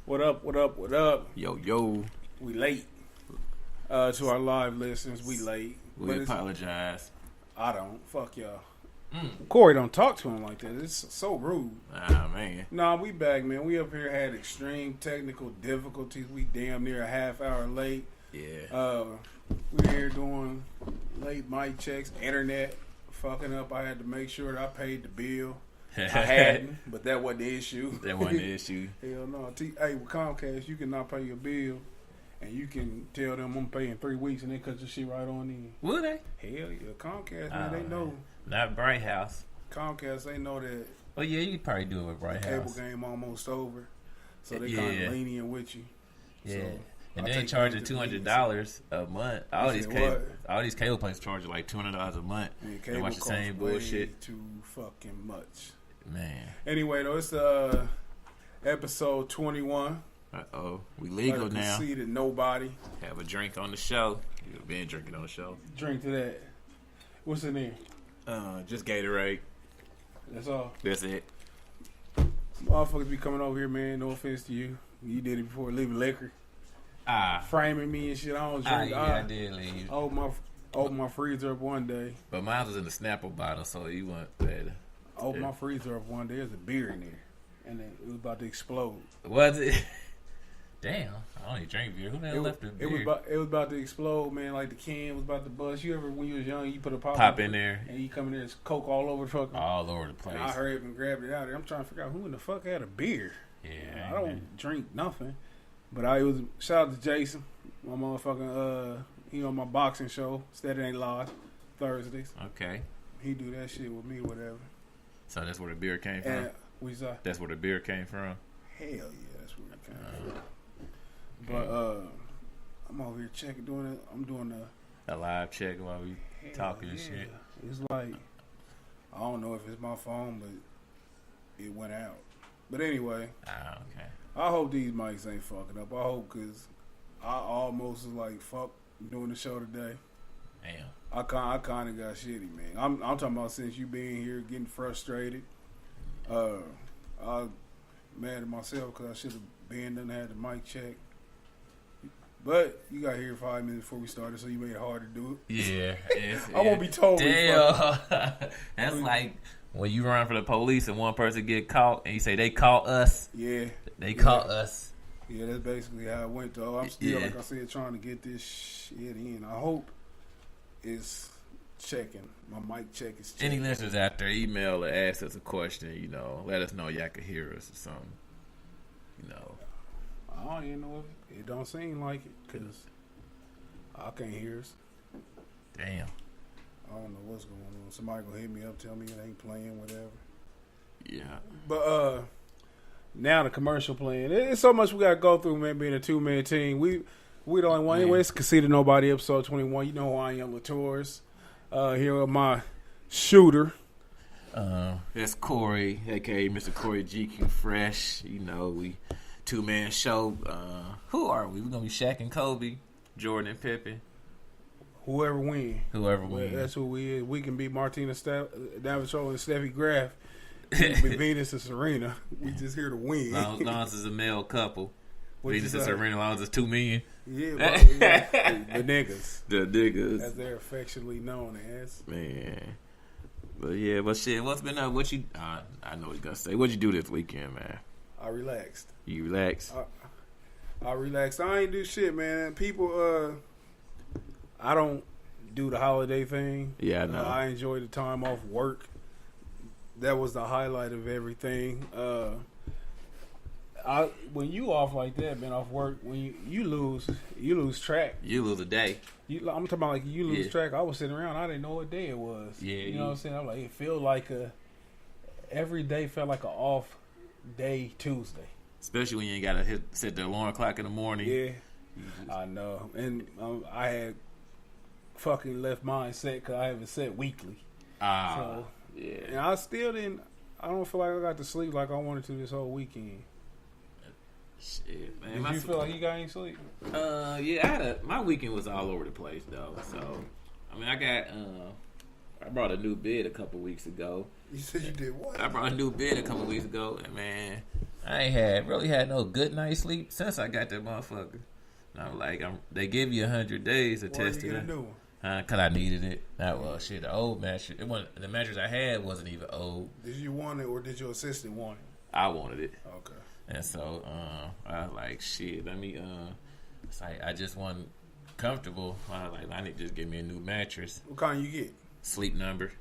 What up, what up, what up? Yo, yo. We late. To our live listeners, we late. We apologize. I don't. Fuck y'all. Corey don't talk to him like that. It's so rude. Ah, man. Nah, we back, man. We up here had extreme technical difficulties. We damn near a half hour late. Yeah. We here doing late mic checks, internet fucking up. I had to make sure that I paid the bill. I hadn't, but that wasn't the issue. That wasn't the issue. Hell no. Hey, with Comcast, you can not pay your bill, and you can tell them I'm paying 3 weeks, and they cut your shit right on in. Will they? Hell yeah. Comcast, man, they know. Not Bright House. Comcast, they know that. Oh, yeah, you could probably do it with Bright House. Cable game almost over, so they kind of lenient with you. Yeah. So and they charge you $200 a month. All these cable places charge you like $200 a month. They watch the same bullshit. Too fucking much. Man. Anyway, though, it's episode 21. Uh-oh. We legal now. Conceited Knowbody. Have a drink on the show. You've been drinking on the show. Drink to that. What's in there? Just Gatorade. That's all. That's it. Motherfuckers be coming over here, man. No offense to you. You did it before leaving liquor. Framing me and shit. I don't drink. Yeah, I did leave. Opened my freezer up one day. But mine was in the Snapple bottle, so you want better. Opened my freezer up one day. There's a beer in there. And then it was about to explode. Was it? Damn. I don't even drink beer. Who the hell left the beer? It was about to explode, man. Like the can was about to bust. You ever, when you was young, you put a pop in there. And you come in there, it's Coke all over the fucking. All over the place. And I hurried up and grabbed it out of there. I'm trying to figure out who in the fuck had a beer. Yeah. I don't drink nothing. But shout out to Jason. My motherfucking, he on my boxing show. Steady Ain't Live. Thursdays. Okay. He do that shit with me, whatever. So that's where the beer came from? That's where the beer came from? Hell yeah, that's where it came from. But I'm over here checking, I'm doing a live check while we talking and shit. It's like, I don't know if it's my phone, but it went out. But anyway. Okay. I hope these mics ain't fucking up. I hope, because I almost was like, fuck doing the show today. Damn. I kind of got shitty, man. I'm talking about since you being here, getting frustrated. I'm mad at myself because I should have been done, had the mic check. But you got here 5 minutes before we started, so you made it hard to do it. Yeah. I won't be told. Damn. That's like when you run for the police and one person get caught and you say they caught us. Yeah. They caught us. Yeah, that's basically how it went, though. I'm still, like I said, trying to get this shit in. I hope it's checking. My mic check is checking. Any listeners out there, email or ask us a question, let us know y'all can hear us or something. I don't even know if it don't seem like it, because I can't hear us. Damn. I don't know what's going on. Somebody gonna hit me up, tell me it ain't playing, whatever. Yeah. But now the commercial playing. It's so much we gotta go through, man, being a 2-man team. We the only one. Anyway, it's Conceited Knowbody, episode 21. You know who I am, Latours. Here with my shooter. That's Corey, a.k.a. Mr. Corey GQ Fresh. We 2-man show. Who are we? We're going to be Shaq and Kobe, Jordan and Pippen. Whoever win. That's who we is. We can be Martina Davidshow and Steffi Graf. We can be Venus and Serena. We just here to win. As long as it's a male couple. Venus and Serena, as long as it's 2 men. Yeah, the niggas. The niggas. As they're affectionately known as. Man. But shit, what's been up? What you, I know what you're going to say. What'd you do this weekend, man? I relaxed. You relaxed? I relaxed. I ain't do shit, man. People, I don't do the holiday thing. Yeah, I know. I enjoy the time off work. That was the highlight of everything. When you off like that, man, off work, when you lose track. You lose a day. I'm talking about like you lose track. I was sitting around, I didn't know what day it was. Yeah, you know what I'm saying? I'm like, it felt like every day felt like an off day Tuesday. Especially when you ain't gotta set the alarm clock in the morning. Yeah, I know. And I had fucking left mine set because I have it set weekly. So, yeah. And I still didn't. I don't feel like I got to sleep like I wanted to this whole weekend. Shit, man. Did you feel like you got any sleep? Yeah, my weekend was all over the place though. So, I mean, I brought a new bed a couple weeks ago. You said you did what? I brought a new bed a couple weeks ago, and man, I ain't really had no good night's sleep since I got that motherfucker. And I'm like, they give you 100 days to test it. Cause I needed it. The old mattress. The mattress I had wasn't even old. Did you want it or did your assistant want it? I wanted it. Okay. And so I was like, shit. Let me. It's like I just want comfortable. I was like, I need to just give me a new mattress. What kind you get? Sleep Number.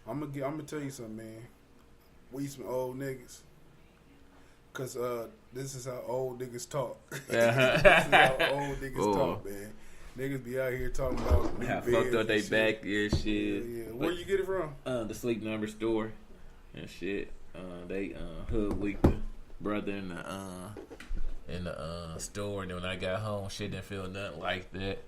I'm gonna tell you something, man. We some old niggas. Cause this is how old niggas talk. This is how old niggas talk, man. Niggas be out here talking about how fucked up they back and shit. Yeah. Where you get it from? The Sleep Number store and shit. They hoodwinked the brother in the store, and then when I got home, shit didn't feel nothing like that.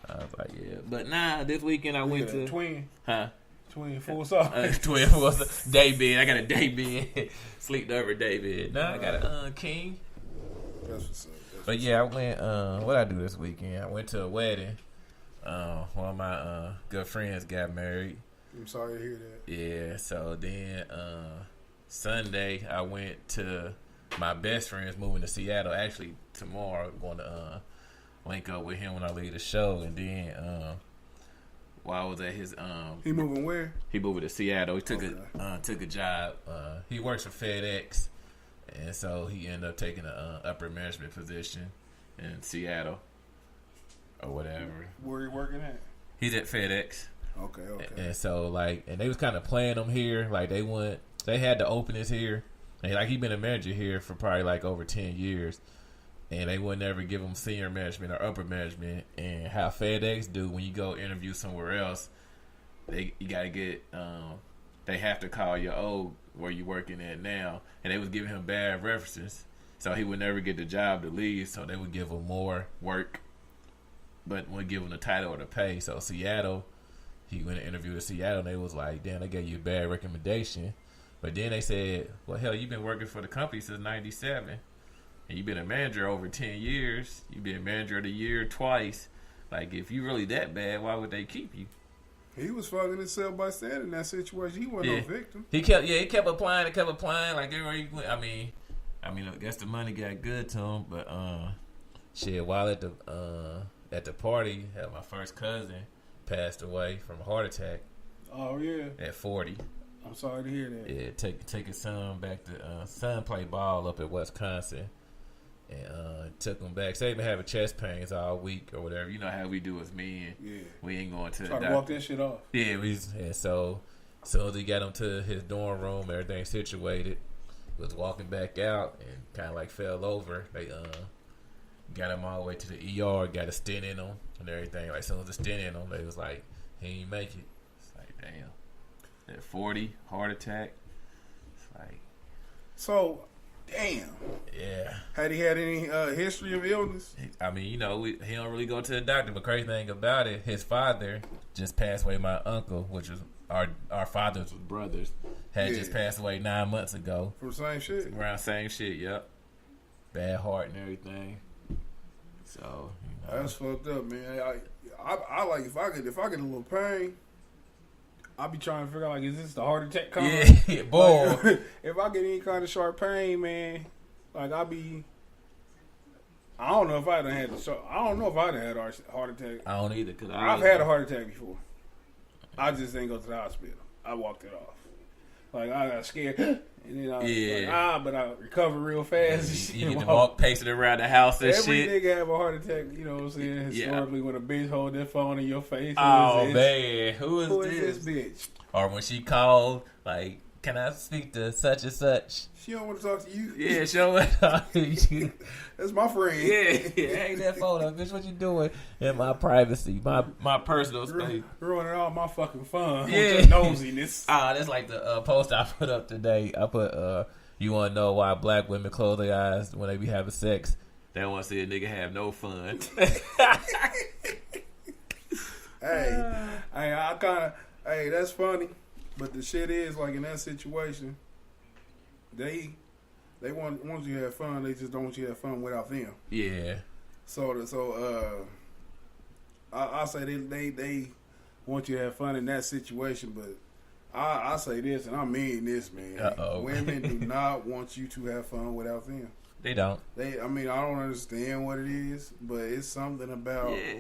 I was like, yeah. But this weekend I went to twin. Huh? Twin full size. Twin full size. Day bed. I got a day bed. Sleep Number day bed. I got a king. That's what's up. But yeah, I went. What I do this weekend? I went to a wedding. One of my good friends got married. I'm sorry to hear that. Yeah. So then Sunday I went to my best friend's moving to Seattle. Actually, tomorrow I'm going to link up with him when I leave the show. And then while I was at his he moving where? He moving to Seattle. He took a job. He works for FedEx. And so he ended up taking an upper management position in Seattle or whatever. Where you working at? He's at FedEx. Okay. And so and they was kind of playing him here. Like they had the openings here. And he been a manager here for probably like over 10 years. And they would never give him senior management or upper management. And how FedEx do when you go interview somewhere else, you got to get, they have to call your old where you working at now, and they was giving him bad references, so he would never get the job to leave. So they would give him more work, but wouldn't give him the title or the pay. So Seattle, he went to interview with Seattle, and they was like, "Damn, they gave you a bad recommendation." But then they said, "Well, hell, you've been working for the company since '97, and you've been a manager over 10 years. You've been manager of the year twice. Like, if you really that bad, why would they keep you?" He was fucking himself by standing in that situation. He wasn't no victim. He kept applying. Like everywhere he went. I mean, I guess the money got good to him. But shit, while at the party, my first cousin passed away from a heart attack. Oh yeah. At 40. I'm sorry to hear that. Yeah, take his son back to son played ball up at Wisconsin. And took him back. So they been having chest pains all week or whatever. You know how we do as men. Yeah. We ain't going to the doctor. Try to walk that shit off. Yeah, and so as soon as he got him to his dorm room, everything situated, was walking back out and kind of like fell over. They got him all the way to the ER, got a stent in him and everything. Like as soon as the stent in him, they was like, he ain't make it. It's like, damn. At 40, heart attack. It's like. So. Damn. Yeah. Had he had any history of illness? I mean, he don't really go to the doctor. But crazy thing about it, his father just passed away. My uncle, which was our fathers was brothers, had just passed away 9 months ago. From the same shit? Around same shit, yep. Bad heart and everything. So, That's fucked up, man. I like, if I get a little pain, I be trying to figure out, like, is this the heart attack coming? Yeah, boy. Like, if I get any kind of sharp pain, man, like, I don't know if I'd had a heart attack. I don't either. Cause I've had a heart attack before. I just didn't go to the hospital. I walked it off. Like, I got scared. And then I was like, but I recovered real fast. You need to walk pacing around the house and Every shit. Every nigga have a heart attack, you know what I'm saying? Historically, when a bitch hold that phone in your face. Oh, man. Who is this bitch? Or when she called, like, can I speak to such and such? She don't want to talk to you. Yeah, she don't want to talk to you. That's my friend. Yeah, ain't that phone up, bitch. What you doing in my privacy, my personal space? Ruining all my fucking fun. Yeah. With your nosiness. That's like the post I put up today. I put, you want to know why black women close their eyes when they be having sex? They don't want to see a nigga have no fun. Hey, that's funny. But the shit is, like, in that situation, they want you to have fun. They just don't want you to have fun without them. Yeah. I say they want you to have fun in that situation, but I say this, and I mean this, man. Uh-oh. Women do not want you to have fun without them. They don't. I mean, I don't understand what it is, but it's something about. Yeah.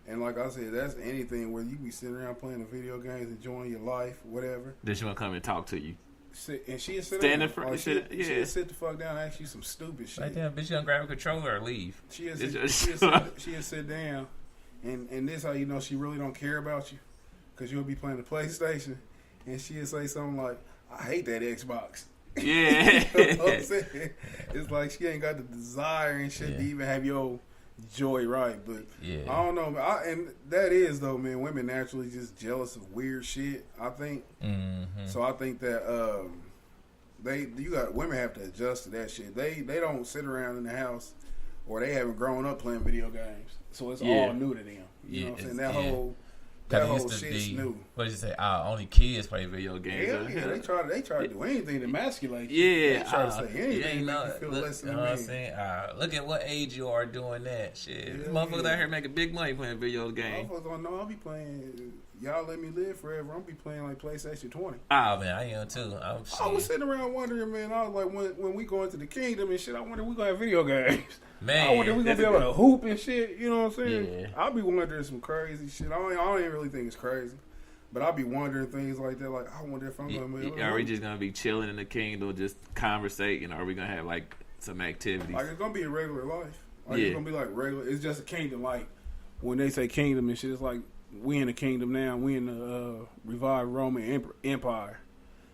And like I said, that's anything where you be sitting around playing the video games, enjoying your life, whatever. Then she want to come and talk to you. And she'll sit Stand down. in front. Like, she'll sit the fuck down and ask you some stupid shit. Like, damn, bitch, you gonna grab a controller or leave? She'll sit down, and this how you know she really don't care about you, because you'll be playing the PlayStation, and she'll say something like, "I hate that Xbox." Yeah. You know what I'm saying? It's like she ain't got the desire and shit to even have your joy right. But yeah. I don't know. And that is, though, man, women naturally just jealous of weird shit, I think. Mm-hmm. So I think that women have to adjust to that shit. They don't sit around in the house, or they haven't grown up playing video games. So it's all new to them. You know what I'm saying? That whole shit's new. What did you say? Only kids play video games. Hell yeah, they try to do anything to emasculate you. Yeah, They try to say anything to make you feel look, less than you a know what I'm man. saying? Look at what age you are doing that shit. Yeah, Motherfuckers out here making big money playing video games. Motherfuckers don't know I'll be playing. Y'all let me live forever. I'll be playing like PlayStation 20. Oh man, I am too. I was sitting around wondering, man. I was like, when we go into the kingdom and shit, I wonder if we gonna have video games. Man, I wonder if we gonna be able to hoop and shit. You know what I'm saying? Yeah. I'll be wondering some crazy shit. I don't even really think it's crazy, but I'll be wondering things like that. Like, I wonder if I'm gonna be able to Are we hoop. just gonna be chilling in the kingdom, just conversating? Or are we gonna have like some activities? Like, it's gonna be a regular life. Like, Yeah. it's gonna be like regular. It's just a kingdom. Like, when they say kingdom and shit, it's like we in the kingdom now. We in the revived Roman Empire.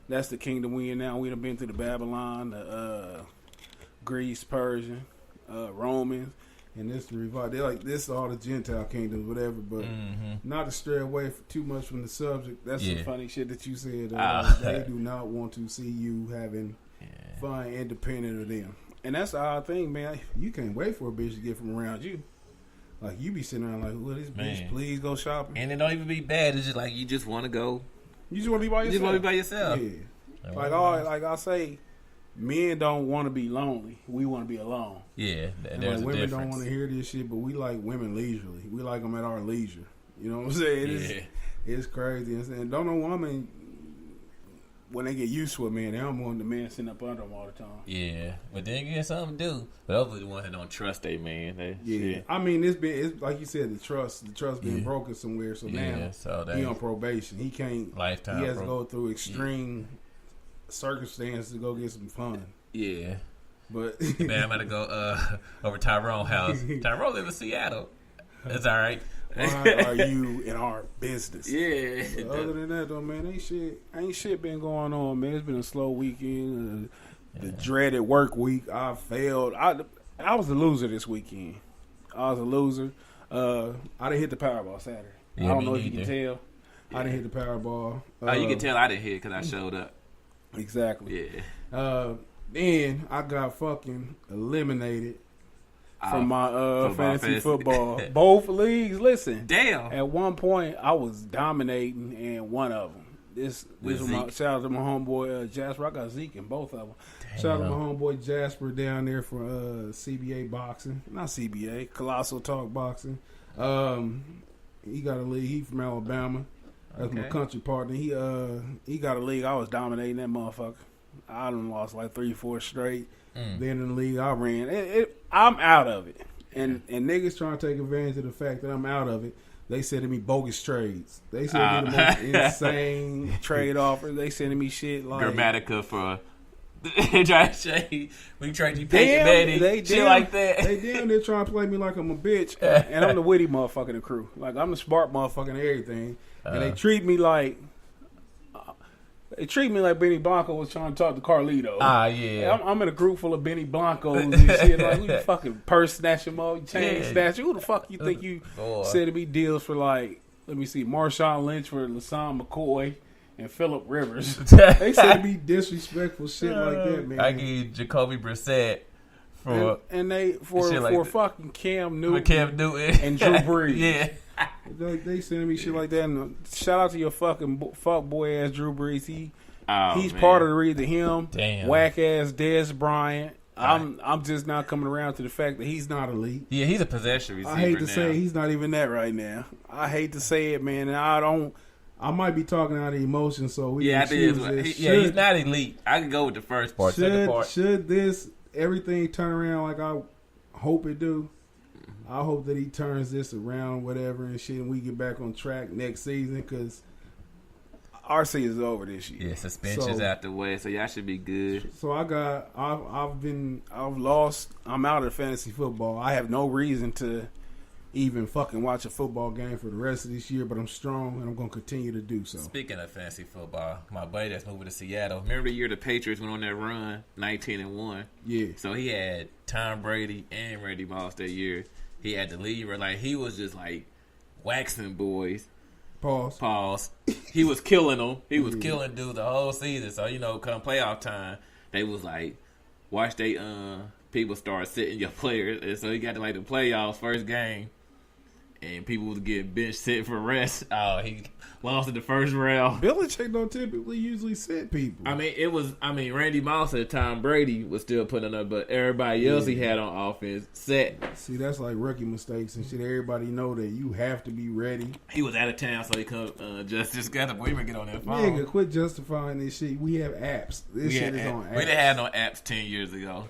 That's the kingdom we in now. We done been through the Babylon, the Greece, Persian, Romans, and this the revived. They like this all the Gentile kingdoms, whatever. But not to stray away too much from the subject. That's some funny shit that you said. They do not want to see you having fun independent of them. And that's the odd thing, man. You can't wait for a bitch to get from around you. Like, you be sitting around like, well, this bitch, please go shopping. And it don't even be bad. It's just like you just want to go. You just want to be by yourself. You just want to be by yourself. Yeah. Like I say, men don't want to be lonely. We want to be alone. Yeah. And there's like, a women difference. don't want to hear this shit, but we like women leisurely. We like them at our leisure. You know what I'm saying? It's crazy. And don't know woman, when they get used to it, man, they don't want the man sitting up under them all the time. Yeah, but then you get something to do. But those are the ones that don't trust they man. I mean, it's like you said, the trust being broken somewhere. So now so he on probation. He can't. Lifetime. He has to go through extreme circumstances to go get some fun. Yeah. But man, I'm gonna go over Tyrone's house. Tyrone lives in Seattle. That's all right. Why are you in our business? Yeah. But other than that, though, man, ain't shit been going on, man. It's been a slow weekend. The dreaded work week. I failed. I was a loser this weekend. I was a loser. I didn't hit the Powerball Saturday. I don't know if you can tell. I didn't hit the Powerball. You can tell I didn't hit because I showed up. Exactly. Yeah. Then I got fucking eliminated from my fantasy football. Both leagues. Listen. Damn. At one point, I was dominating in one of them. This was shout out to my homeboy Jasper. I got Zeke in both of them. Damn. Shout out to my homeboy Jasper down there for CBA boxing. Not CBA, Colossal Talk Boxing. He got a league. He from Alabama. That's my country partner. He got a league. I was dominating that motherfucker. I done lost like 3-4 straight. Then in the league I ran, I'm out of it. And niggas trying to take advantage of the fact that I'm out of it. They sending me bogus trades. They sending me the most insane trade offers. They sending me shit like Grammatica for try to say we trade you Peyton Manning, shit like that. They they're trying to play me like I'm a bitch, and I'm the witty motherfucker in the crew. Like, I'm the smart motherfucker and everything, and they treat me like Benny Blanco was trying to talk to Carlito. Yeah. I'm in a group full of Benny Blancos and shit. Like, who you fucking purse snatcher, chain snatcher? Who the fuck you think you sending me deals for, like, let me see, Marshawn Lynch for LaSalle McCoy and Phillip Rivers? They sending me disrespectful shit like that, man. I give you Jacoby Brissett for for fucking Cam Newton and Drew Brees. Yeah. They sending me shit like that. And shout out to your fucking fuck boy ass Drew Brees. He's part of the reason. Him, whack ass Dez Bryant. I'm just not coming around to the fact that he's not elite. Yeah, he's a possession receiver. I hate to say he's not even that right now. I hate to say it, man. And I don't. I might be talking out of emotion, so we I can think choose this. he's not elite. I can go with the first part. Second part. Should this everything turn around like I hope it do? I hope that he turns this around, whatever, and shit, and we get back on track next season, because our season's over this year. Yeah, suspension's out the way, so y'all should be good. So I've lost. I'm out of fantasy football. I have no reason to even fucking watch a football game for the rest of this year, but I'm strong and I'm going to continue to do so. Speaking of fantasy football, my buddy that's moving to Seattle, remember the year the Patriots went on that run, 19-1? Yeah. So he had Tom Brady and Randy Moss that year. He had the lead, like he was just like waxing boys. Pause. He was killing them. He was killing dudes the whole season. So, come playoff time, they was like, watch they people start sitting your players. And so he got to like the playoffs first game. And people was getting bench sit for rest. Oh, he lost in the first round. Belichick don't typically usually sit people. Randy Moss and Tom Brady was still putting up, but everybody else he had on offense set. See, that's like rookie mistakes and shit. Everybody know that you have to be ready. He was out of town, so he couldn't just got to get on that phone. Nigga, quit justifying this shit. We have apps. This shit is on apps. We didn't have no apps 10 years ago.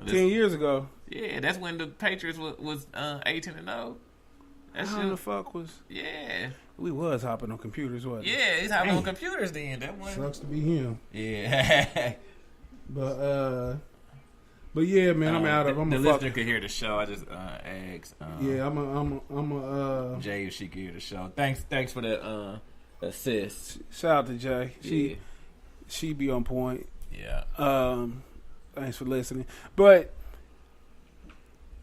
10 years ago? Yeah, that's when the Patriots was 18-0. How the fuck was? Yeah. We was hopping on computers, wasn't it? Yeah, he's hopping on computers then. That one sucks to be him. Yeah. But yeah, man, I'm out of. The listener could hear the show. I just asked. Yeah, I'm Jay, if she could hear the show. Thanks for that assist. Shout out to Jay. She be on point. Yeah. Thanks for listening. But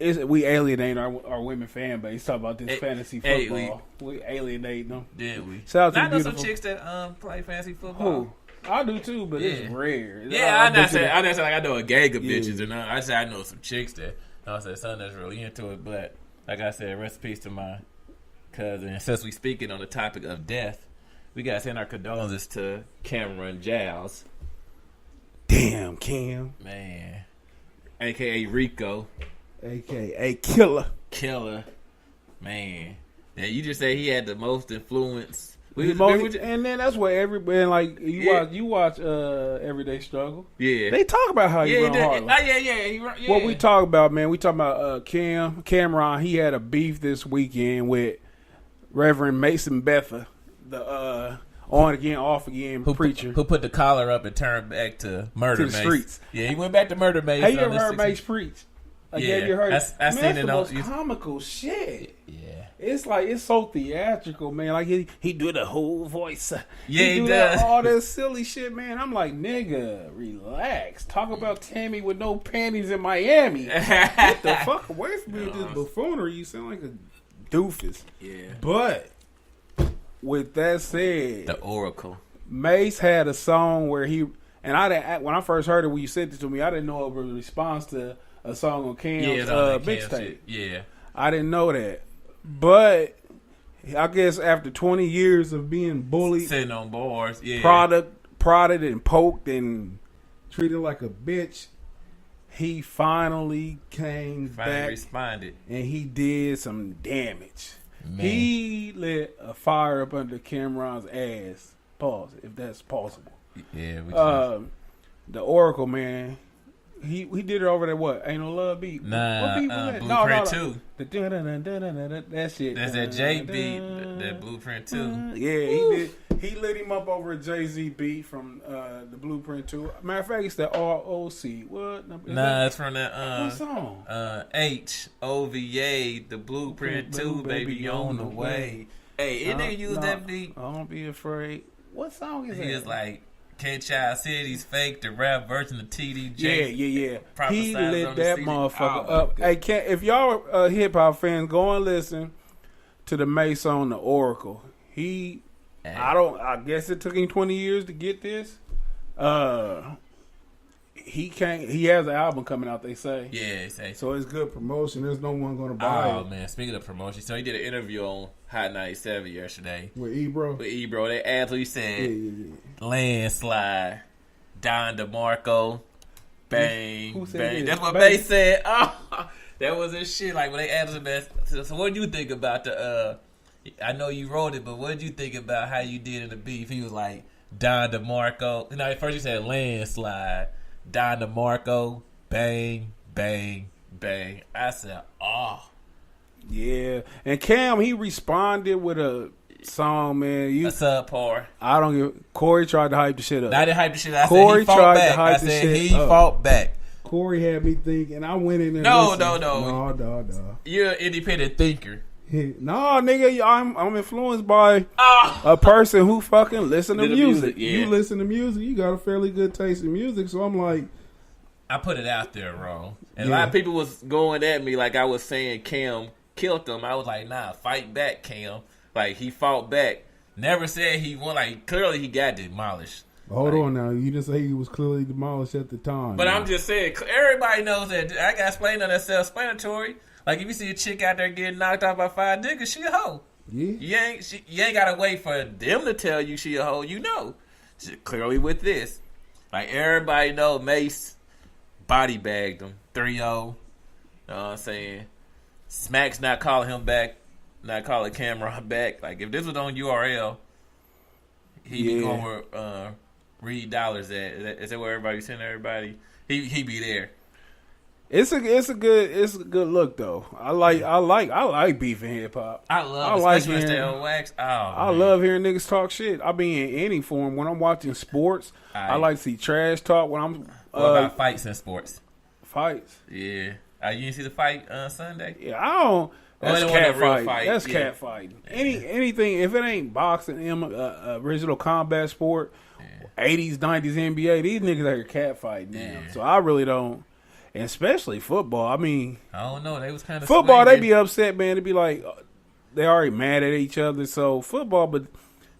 we alienate our women fan base. Talk about this fantasy football. We alienate them. Did we? Shout out to I know some chicks that play fantasy football. Who? I do too, but it's rare. Yeah, I'm not saying like I know a gang of bitches or nothing. I say I know some chicks that I said something that's really into it. But like I said, rest in peace to my cousin. And since we speaking on the topic of death, we gotta send our condolences to Cameron Giles. Damn, Cam. Man. AKA Rico. AKA Killer. Man. Yeah, you just say he had the most influence. And then that's where everybody, like, you watch Everyday Struggle. Yeah. They talk about how he run Harlem. Yeah. What we talk about, man, we talk about Cameron. He had a beef this weekend with Reverend Mason Betha, the on again, off again preacher. Who put the collar up and turned back to Murder Mace. Streets. Yeah, he went back to Murder Mace. Hey, you ever heard Mace preach? Yeah, you heard it. I seen it. That's the most comical shit. Yeah. It's like, it's so theatrical, man. Like, he do the whole voice. Yeah, he does. All that silly shit, man. I'm like, nigga, relax. Talk about Tammy with no panties in Miami. Get the fuck away from me with this buffoonery. You sound like a doofus. Yeah. But, with that said, the Oracle. Mace had a song where when I first heard it, when you sent it to me, I didn't know it was a response to a song on Cam's mixtape. Yeah. I didn't know that. But I guess after 20 years of being bullied, sitting on bars, prodded and poked and treated like a bitch, he finally back, responded, and he did some damage. Man. He lit a fire up under Cameron's ass. Pause, if that's possible. Yeah. The Oracle, man. He did it over that what? Ain't No Love beat. Nah, what beat was that? Blueprint 2. That shit. That's that J beat, that Blueprint 2. Yeah, he lit him up over a Jay-Z beat from the Blueprint 2. Matter of fact, it's the ROC. What? Nah, it's from that what song? HOVA, the Blueprint 2, baby on the way. Hey, it didn't use that beat. Don't be afraid. What song is that? He is like, Can't Child said he's fake, the rap version of TDJ. Yeah. He lit that motherfucker up. Hey, if y'all hip-hop fans, go and listen to the Mace on the Oracle. I guess it took him 20 years to get this. He has an album coming out, they say. Yeah, they say. So it's good promotion. There's no one going to buy it. Oh, man. Speaking of promotion, so he did an interview on Hot 97 yesterday. With Ebro? They asked what he said. Landslide. Don DeMarco. Bang. Who said bang. This? That's what they said. Oh, that was his shit. Like, when they asked him that. So what do you think about the I know you wrote it, but what did you think about how you did in the beef? He was like, Don DeMarco. You know, at first you said landslide. Don DeMarco, bang, bang, bang. I said, oh. Yeah. And Cam, he responded with a song, man. A subpar. I don't give. Corey tried to hype the shit up. I didn't hype the shit up. I Corey said he fought back. I said he fought back. Corey had me thinking. I went in there. No. No. You're an independent thinker. No, nigga, I'm influenced by a person who fucking listen to music. Yeah. You listen to music, you got a fairly good taste in music. So I'm like, I put it out there wrong, and a lot of people was going at me like I was saying Cam killed him. I was like, nah, fight back, Cam. Like he fought back. Never said he won. Like clearly he got demolished. Hold on now, you didn't say he was clearly demolished at the time. But man. I'm just saying, everybody knows that. I got explained on that self-explanatory. Like if you see a chick out there getting knocked out by 5 niggas, she a hoe. Yeah. You ain't gotta wait for them to tell you she a hoe. You know, clearly with this, like everybody know Mace body bagged him 3-0. Know what I'm saying? Smack's not calling him back, not calling Cameron back. Like if this was on URL, he be going where Reed Dollars at. Is that where everybody sending everybody? He be there. It's a good look though. I like beef and hip hop. I love especially on wax. I love hearing niggas talk shit. I be in any form when I'm watching sports. I like to see trash talk when I'm. What about fights in sports? Fights. Yeah. You didn't see the fight Sunday? Yeah, I don't. That's cat fight. That's cat fighting. Yeah. Anything if it ain't boxing, original combat sport, 80s, 90s NBA, these niggas are cat fighting now. So I really don't. And especially football. I mean, I don't know. They was kind of football. swinging. They be upset, man. They be like, they already mad at each other. So football, but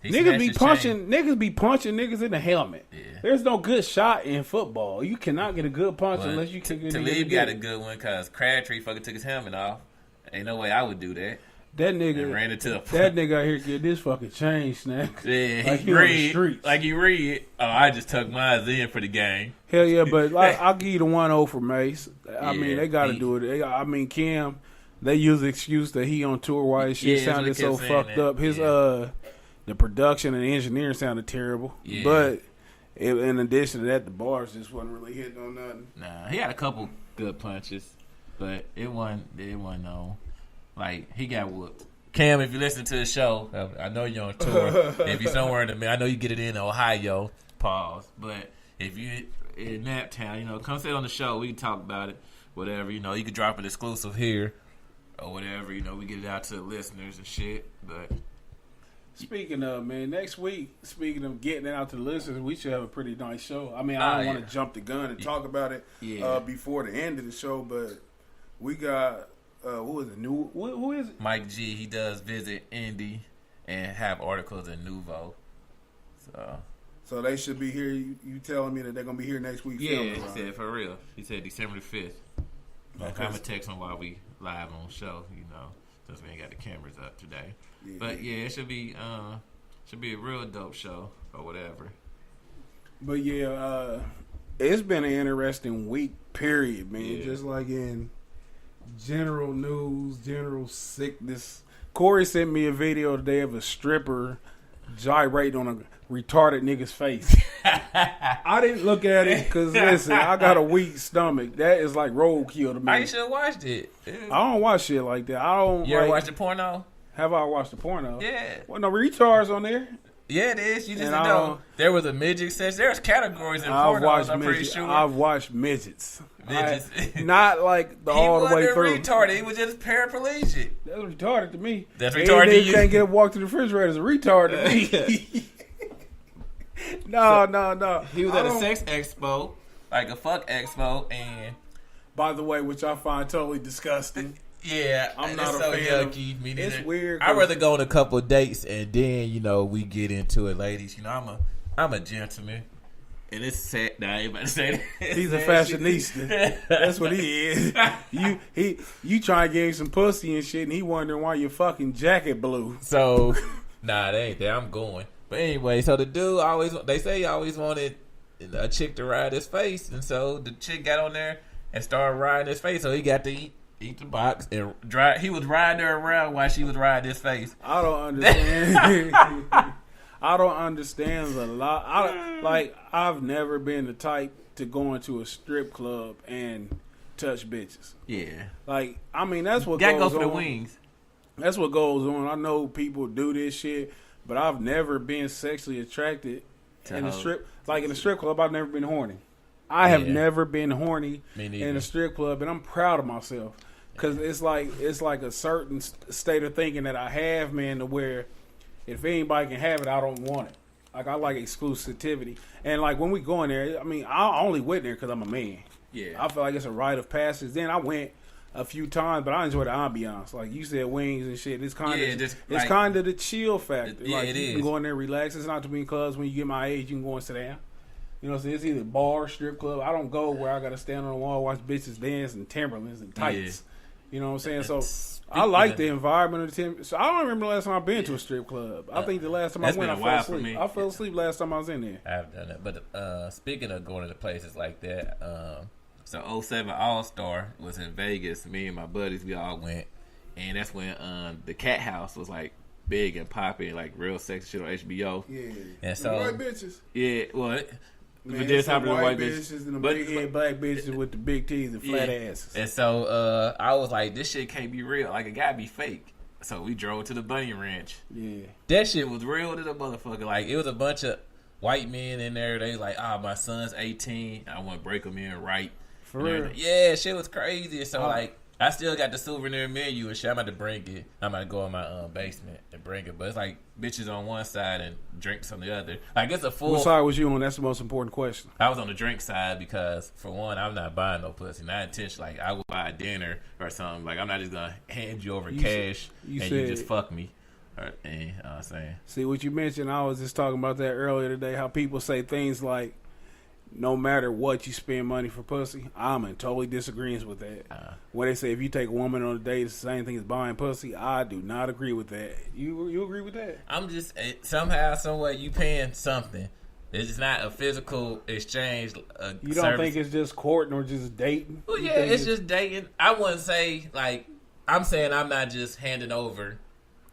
niggas be punching niggas in the helmet. Yeah. There's no good shot in football. You cannot get a good punch unless you can get. Talib got a good one because Crabtree fucking took his helmet off. Ain't no way I would do that. That nigga and ran into that nigga out here get this fucking chain snack. Yeah, like he on the streets. Like you read. Oh, I just tucked mine in for the game. Hell yeah, but I'll give you the 1-0 for Mace. I mean, they got to do it. Kim, they use the excuse that he on tour while his shit sounded so fucked up. His the production and the engineering sounded terrible. Yeah. But in addition to that, the bars just wasn't really hitting on nothing. Nah, he had a couple good punches, but it wasn't no. Like, he got whooped. Cam, if you listen to the show, I know you're on tour. If you're somewhere in the I know you get it in Ohio. Pause. But if you in Naptown, come sit on the show. We can talk about it. Whatever, you can drop an exclusive here or whatever. We get it out to the listeners and shit. But speaking of, man, next week, speaking of getting it out to the listeners, we should have a pretty nice show. I mean, I don't want to jump the gun and talk about it before the end of the show, but we got... who is it? Who is it? Mike G. He does visit Indy and have articles in Nouveau. So they should be here. You telling me that they're gonna be here next week? Yeah, he said for real. He said December the 5th. I'm gonna text him while we live on the show. Since we ain't got the cameras up today. Yeah. But yeah, it should be a real dope show or whatever. But yeah, it's been an interesting week. Period, man. Yeah. Just like in general news, general sickness. Corey sent me a video today of a stripper gyrating on a retarded nigga's face. I didn't look at it because, listen, I got a weak stomach. That is like roadkill to me. I should have watched it. I don't watch shit like that. I don't. You ever watch the porno? Have I watched the porno? Yeah. Well, no retards on there. Yeah, it is. You just know. There was a midget section. There's categories in pornos, I'm pretty sure. I've watched midgets. Not like all the way through. He wasn't retarded. He was just paraplegic. That's retarded to me. That's retarded to you. Can't get up walk to the refrigerator is a retard to me. No. He was at a sex expo, like a fuck expo, and... By the way, which I find totally disgusting. Yeah, I'm not a so fan. Yucky. Me it's weird. I'd rather go on a couple of dates and then we get into it, ladies. I'm a gentleman, and it's sad. Nah, I ain't about to say that. He's a fashionista. That's what he is. You try to get him some pussy and shit, and he wondering why your fucking jacket blue. So, nah, it ain't that. I'm going. But anyway, so the dude they say he always wanted a chick to ride his face, and so the chick got on there and started riding his face. So he got to eat the box and drive. He was riding her around while she was riding his face. I don't understand. I don't understand a lot. I've never been the type to go into a strip club and touch bitches. Yeah. Like, I mean, that's what gotta goes go for on. the wings. That's what goes on. I know people do this shit, but I've never been sexually attracted in a strip. Like in a strip club, I've never been horny. I have never been horny in a strip club, and I'm proud of myself because it's like a certain state of thinking that I have, man, to where if anybody can have it, I don't want it. Like, I like exclusivity, and like when we go in there, I mean, I only went there because I'm a man. Yeah, I feel like it's a rite of passage. Then I went a few times, but I enjoy the ambiance. Like you said, wings and shit. It's kind of it's kind of the chill factor. Yeah, like it you can go in there, relax. It's not to be clubs. When you get my age, you can go and sit down. You know what I'm saying? It's either bar, strip club. I don't go where I got to stand on the wall, watch bitches dance in Timberlands and tights. You know what I'm saying? So I like the environment of the So I don't remember the last time I've been to a strip club. I think the last time I went, I fell asleep. I fell asleep last time I was in there. I've done it. But speaking of going to places like that, so 07 All-Star was in Vegas. Me and my buddies, we all went. And that's when the Cat House was like big and popping, like real sexy shit on HBO. Yeah. And so, white bitches. Yeah, well, man, we did talk about white bitches and the big head black bitches with the big teeth and flat asses. And so I was like, this shit can't be real. Like, it gotta be fake. So we drove to the Bunny Ranch. Yeah. That shit was real to the motherfucker. Like, it was a bunch of white men in there. They was like, my son's 18. I want to break him in right. For real? Yeah, shit was crazy. So, like, I still got the souvenir menu and shit. I'm about to bring it. I'm about to go in my basement and bring it. But it's like bitches on one side and drinks on the other. Like, it's a full... What side was you on? That's the most important question. I was on the drink side because, for one, I'm not buying no pussy. Not intentionally. Like, I would buy a dinner or something. Like, I'm not just going to hand you over cash you just fuck me. You know what I'm saying? See, what you mentioned, I was just talking about that earlier today, how people say things like, no matter what you spend money for pussy. I'm in totally disagreement with that. When they say if you take a woman on a date, it's the same thing as buying pussy. I do not agree with that. You agree with that? I'm just somehow, some way, you paying something. It's not a physical exchange. You don't think it's just courting or just dating? Well, yeah, it's just dating. I wouldn't say like I'm saying I'm not just handing over.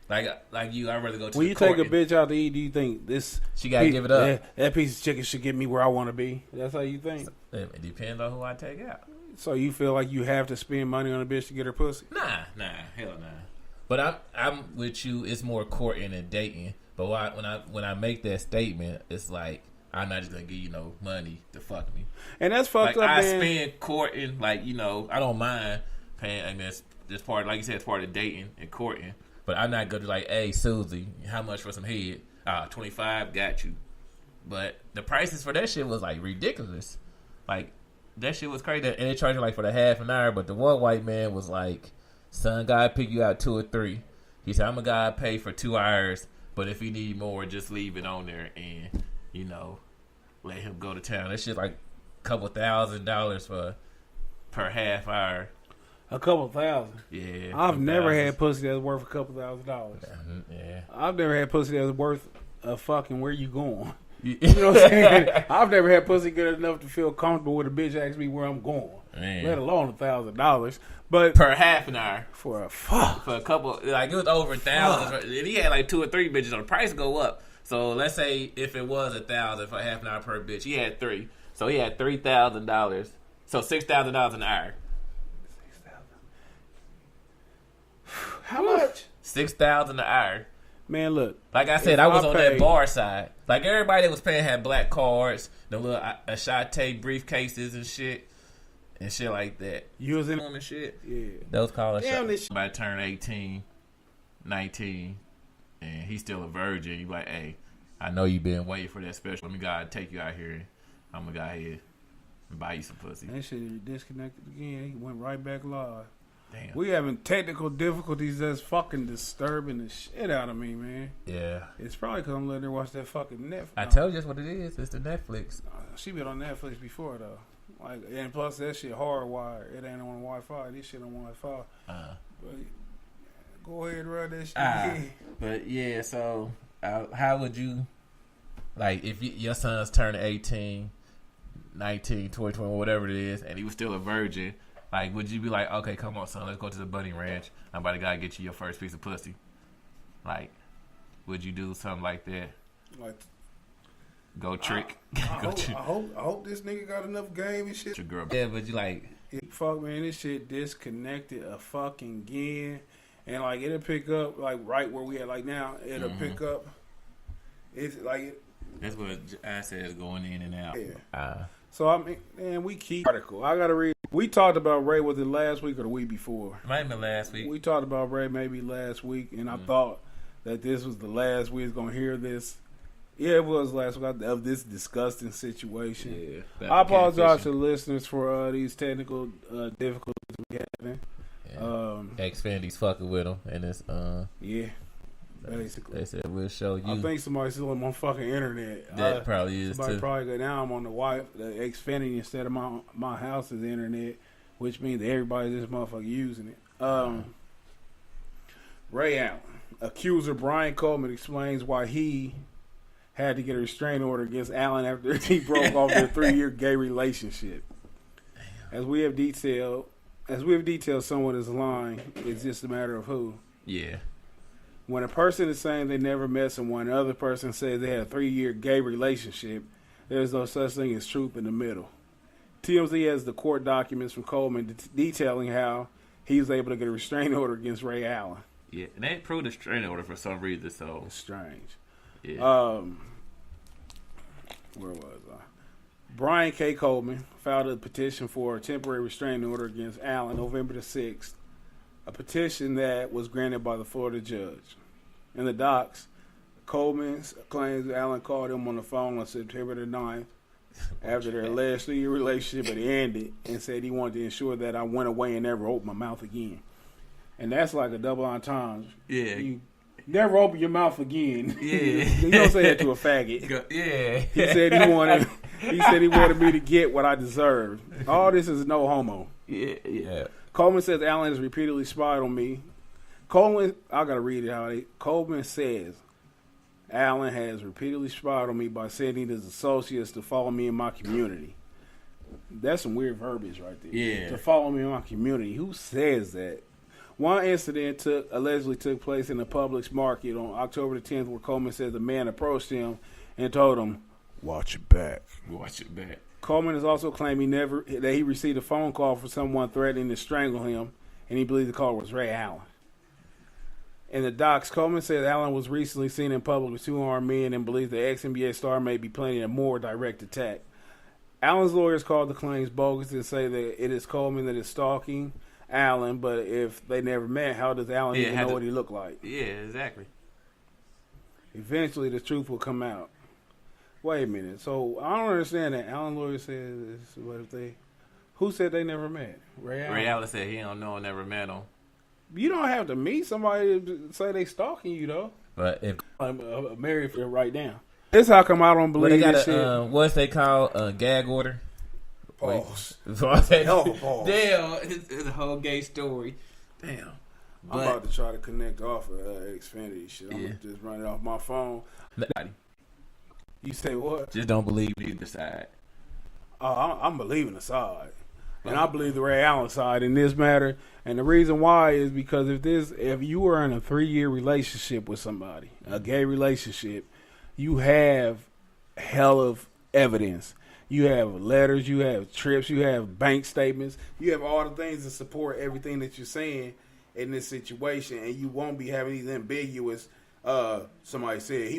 Like you, I'd rather go to when the you court take a bitch out to eat, do you think this she gotta give it up? That piece of chicken should get me where I want to be. That's how you think. It depends on who I take out. So you feel like you have to spend money on a bitch to get her pussy? Nah, hell nah. But I'm with you. It's more courting and dating. But when I make that statement, it's like I'm not just gonna give you no money to fuck me. And that's fucked up. I spend courting, like I don't mind paying. I mean, it's part, like you said, it's part of dating and courting. But I'm not going to like, hey, Susie, how much for some head? 25, got you. But the prices for that shit was, like, ridiculous. Like, that shit was crazy. And they charged you, like, for the half an hour. But the one white man was like, son, gotta pick you out 2 or 3. He said, I'm a guy pay for 2 hours. But if you need more, just leave it on there and, let him go to town. That shit like a couple $1,000 per half hour. A couple thousand. Yeah. I've never had pussy that's worth a couple $1,000. Yeah. I've never had pussy that's worth a fucking where you going. You know what I'm saying? I've never had pussy good enough to feel comfortable with a bitch asks me where I'm going. Man. Let alone $1,000. But per half an hour. For a fuck. For a couple, like it was over 1,000. And he had like 2 or 3 bitches on the price go up. So let's say if it was 1,000 for half an hour per bitch, he had 3. So he had $3,000. So $6,000 an hour. How much? $6,000 an hour. Man, look. Like I said, I was on that bar side. Like everybody that was paying had black cards, the little Ashate briefcases and shit like that. You was in and shit. Yeah. Those called shots. By turn 18, 19, and he's still a virgin. You like, hey, I know you been waiting for that special. Let me go and take you out here. I'm gonna go ahead and buy you some pussy. That shit disconnected again. He went right back live. Damn. We having technical difficulties that's fucking disturbing the shit out of me, man. Yeah. It's probably because I'm letting her watch that fucking Netflix. I told you that's what it is. It's the Netflix. She been on Netflix before, though. Like, and plus, that shit hardwired. It ain't on Wi-Fi. This shit on Wi-Fi. But go ahead and run that shit. But, yeah, so how would you, like, if your son's turning 18, 19, 20, 21, whatever it is, and he was still a virgin, Like, would you be like, okay, come on, son, let's go to the bunny ranch. I'm about to gotta get you your first piece of pussy. Like, would you do something like that? Like, go trick. I hope this nigga got enough game and shit. Your girl. Yeah, but you like, fuck man, this shit disconnected a fucking again, and like it'll pick up like right where we at like now. It'll pick up. It's like that's what I said is going in and out. Yeah. So I mean, man, we keep article. I gotta read. We talked about Ray. Was it last week or the week before? Might have been last week. We talked about Ray maybe last week, and I thought that this was the last we was gonna hear this. Yeah, it was last week of this disgusting situation. Yeah, I apologize to the listeners for these technical difficulties we having. Yeah. Xfinity's fucking with them, and it's yeah. Basically, they said we'll show you. I think somebody's still on my fucking internet. That probably is somebody too. Probably go now. I'm on the Xfinity instead of my house's internet, which means that everybody's this motherfucker using it. Ray Allen, accuser Brian Coleman explains why he had to get a restraining order against Allen after he broke off their 3-year gay relationship. As we have detailed, someone is lying. It's just a matter of who. Yeah. When a person is saying they never met someone, the other person says they had a 3-year gay relationship, there's no such thing as truth in the middle. TMZ has the court documents from Coleman detailing how he was able to get a restraining order against Ray Allen. Yeah, and they approved a restraining order for some reason, so it's strange. Yeah. Where was I? Brian K. Coleman filed a petition for a temporary restraining order against Allen November the 6th, a petition that was granted by the Florida judge. In the docs, Coleman claims Allen called him on the phone on September the 9th after their last 3-year relationship had ended and said he wanted to ensure that I went away and never opened my mouth again. And that's like a double entendre. Yeah. You never open your mouth again. Yeah. You don't say that to a faggot. Yeah. He said he wanted me to get what I deserved. All this is no homo. Yeah. Coleman says Allen has repeatedly spied on me. I gotta read it Coleman says Allen has repeatedly spied on me by sending his associates to follow me in my community. That's some weird verbiage right there. Yeah. To follow me in my community. Who says that? One incident allegedly took place in the Publix market on October the 10th where Coleman says a man approached him and told him, "Watch your back." Watch it back. Coleman has also claimed that he received a phone call from someone threatening to strangle him, and he believes the caller was Ray Allen. In the docs, Coleman said Allen was recently seen in public with 2 armed men and believes the ex-NBA star may be planning a more direct attack. Allen's lawyers called the claims bogus and say that it is Coleman that is stalking Allen, but if they never met, how does Allen even know what he looked like? Yeah, exactly. Eventually, the truth will come out. Wait a minute. So I don't understand that. Allen lawyer says, "What if they? Who said they never met? Ray Allen. Ray Allen said he don't know and never met him. You don't have to meet somebody to say they stalking you though. But if I'm married for right now, this how come I don't believe this shit. What's they call gag order? Pause. Pause. Pause. Damn, it's a whole gay story. Damn. I'm about to try to connect off of Xfinity shit. I'm gonna just run it off my phone. You say what? Just don't believe either side. I'm believing the side. And I believe the Ray Allen side in this matter. And the reason why is because if you were in a 3-year relationship with somebody, a gay relationship, you have hell of evidence. You have letters, you have trips, you have bank statements, you have all the things to support everything that you're saying in this situation, and you won't be having these ambiguous. Somebody said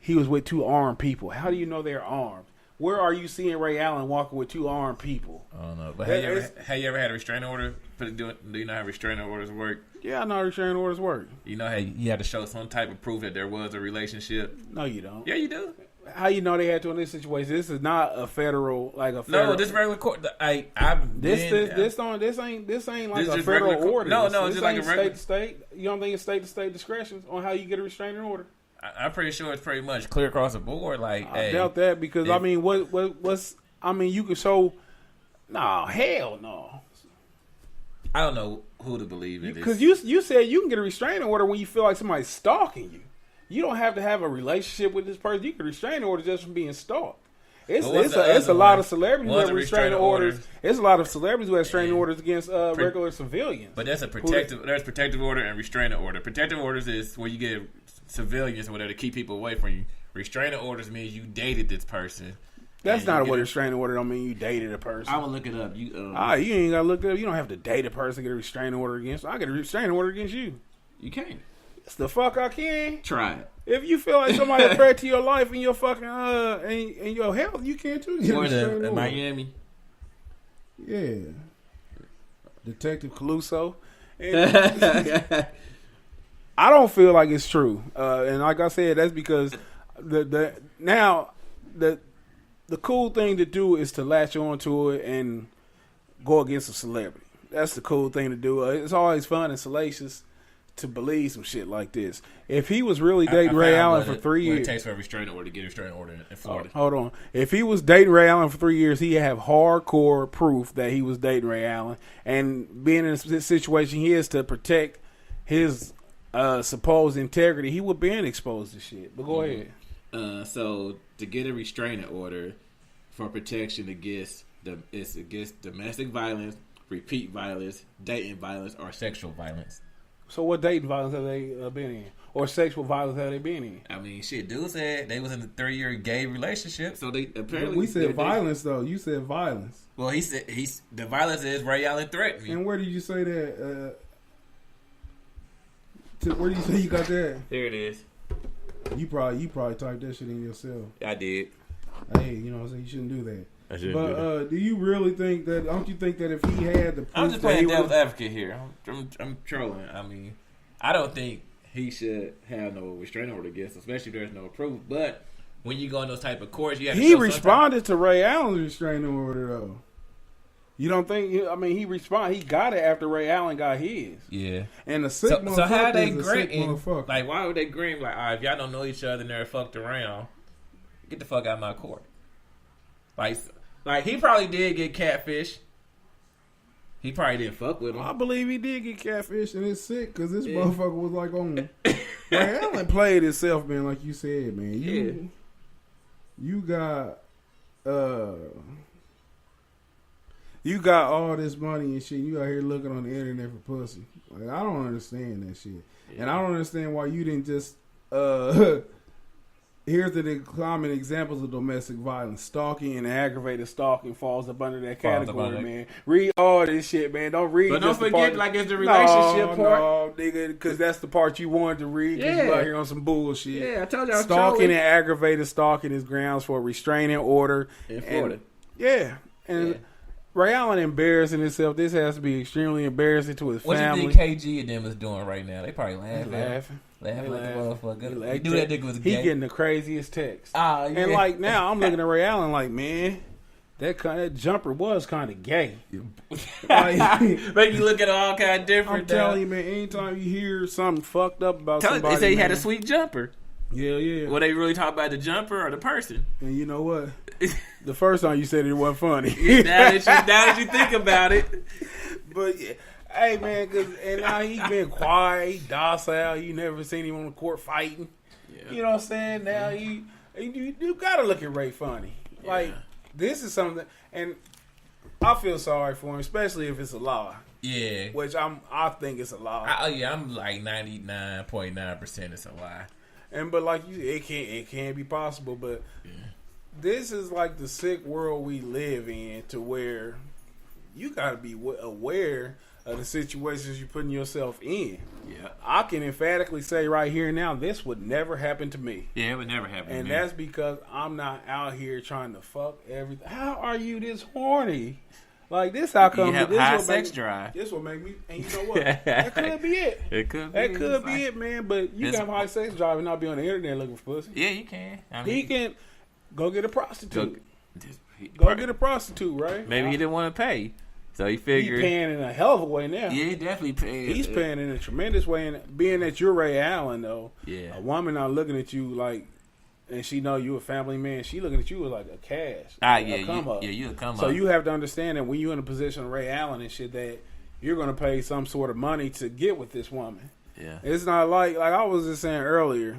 he was with 2 armed people. How do you know they're armed? Where are you seeing Ray Allen walking with 2 armed people? I don't know. But have you ever had a restraining order? Do you know how restraining orders work? Yeah, I know how restraining orders work. You know how you had to show some type of proof that there was a relationship? No, you don't. Yeah, you do. How you know they had to in this situation? This is not a federal No, this regular court. This ain't like a federal order. No, this just like a regular state to state. You don't think it's state to state discretion on how you get a restraining order? I'm pretty sure it's pretty much clear across the board. Like, I doubt that because you could show. Nah, hell no. I don't know who to believe in this. Because you said you can get a restraining order when you feel like somebody's stalking you. You don't have to have a relationship with this person. You can restrain order just from being stalked. It's a lot of celebrities who One's have a restraining orders. It's a lot of celebrities who have restraining orders against regular civilians. But that's a protective. There's protective order and restraining order. Protective orders is where you get civilians or whatever to keep people away from you. Restraining orders means you dated this person. That's not what a restraining order don't mean. You dated a person. I'm gonna look it up. You ain't gotta look it up. You don't have to date a person to get a restraining order against. I get a restraining order against you. You can't. It's the fuck I can. Try it. If you feel like somebody a threat to your life and your fucking and your health, you can too. Or in Miami. Yeah. Detective Caluso. I don't feel like it's true. And like I said, that's because the cool thing to do is to latch onto it and go against a celebrity. That's the cool thing to do. It's always fun and salacious to believe some shit like this. If he was really dating Ray Allen for 3 years, it takes for a restraining order to get a restraining order in Florida. Hold on. If he was dating Ray Allen for 3 years, he'd have hardcore proof that he was dating Ray Allen. And being in this situation he is to protect his supposed integrity, he would be exposed to shit. But go ahead. So to get a restraining order for protection against domestic violence, repeat violence, dating violence, or sexual violence. So what dating violence have they been in? Or sexual violence have they been in? I mean, shit, dude said they was in a 3-year gay relationship, so they apparently... But we said violence, though. You said violence. Well, he said the violence is Ray Allen threatened me. And where did you say that? Where did you say you got that? There it is. You probably typed that shit in yourself. I did. Hey, you know what I'm saying? You shouldn't do that. I shouldn't do that. Do you really think that? Don't you think that if he had the proof, I'm just playing devil's advocate here. I'm trolling. I mean, I don't think he should have no restraining order against, especially if there's no proof. But when you go in those type of courts, you have to. He responded to Ray Allen's restraining order, though. You don't think? I mean, he responded. He got it after Ray Allen got his. Yeah. And the sick motherfucker. So how they green? Like, why would they green? Like, all right, if y'all don't know each other and they're fucked around, get the fuck out of my court. Like he probably did get catfish. He probably didn't fuck with him. I believe he did get catfish, and it's sick because this motherfucker was like on. Ray Allen played himself, man. Like you said, man. You got. You got all this money and shit. You out here looking on the internet for pussy. Like, I don't understand that shit. Yeah. And I don't understand why you didn't just... Here's the common examples of domestic violence. Stalking and aggravated stalking falls up under that category, man. Read all this shit, man. Don't read. But don't forget, like, it's the relationship part. No, nigga, because that's the part you wanted to read. Because you out here on some bullshit. Yeah, I told you. Stalking and aggravated stalking is grounds for a restraining order in Florida. And Ray Allen embarrassing himself. This has to be extremely embarrassing to his family. What do you think KG and them is doing right now? They probably laughing. Laughing like a motherfucker. He knew that nigga was gay. He getting the craziest text. Yeah. And like now, I'm looking at Ray Allen like, man, that jumper was kind of gay. Make you look at all kind of different. I'm telling you, man. Anytime you hear something fucked up about somebody, they say he had a sweet jumper. Yeah. Well, they really talk about the jumper or the person. And you know what? The first time you said it wasn't funny. now that you think about it. But yeah. Hey man, and now he been quiet, he docile. You never seen him on the court fighting. Yeah. You know what I'm saying? Now you gotta look at Ray funny. Yeah. Like this is something, and I feel sorry for him, especially if it's a lie. Yeah, which I think it's a lie. I'm like 99.9% it's a lie. But like it can't be possible. But this is like the sick world we live in, to where you gotta be aware of the situations you're putting yourself in. Yeah, I can emphatically say right here and now, this would never happen to me. Yeah, it would never happen to me. And that's because I'm not out here trying to fuck everything. How are you this horny? Like, this how come... You have high sex drive. This will make me... And you know what? That could be it. It could be. That could be it, man. But you can have high sex drive and not be on the internet looking for pussy. Yeah, you can. He can go get a prostitute. Go get a prostitute, right? Maybe he didn't want to pay. So he figured... He's paying in a hell of a way now. Yeah, he definitely paying. He's paying in a tremendous way. And being that you're Ray Allen, though, a woman not looking at you like... And she know you a family man. She looking at you as like a cash. You a come up. So you have to understand that when you're in a position of Ray Allen and shit, that you're going to pay some sort of money to get with this woman. Yeah. It's not like I was just saying earlier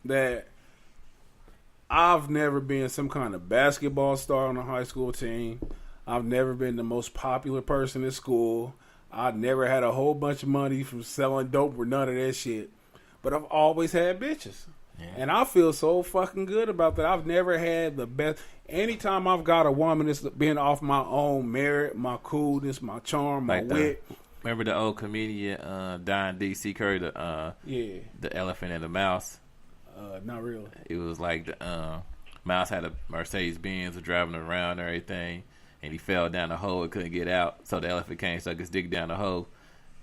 that I've never been some kind of basketball star on a high school team. I've never been the most popular person in school. I've never had a whole bunch of money from selling dope or none of that shit. But I've always had bitches. Yeah. And I feel so fucking good about that. I've never had the best. Anytime I've got a woman that's been off my own merit, my coolness, my charm, my wit. Remember the old comedian Don D.C. Curry, the elephant and the mouse? Not really. It was like the mouse had a Mercedes Benz, was driving around and everything, and he fell down the hole and couldn't get out. So the elephant came, stuck his dick down the hole,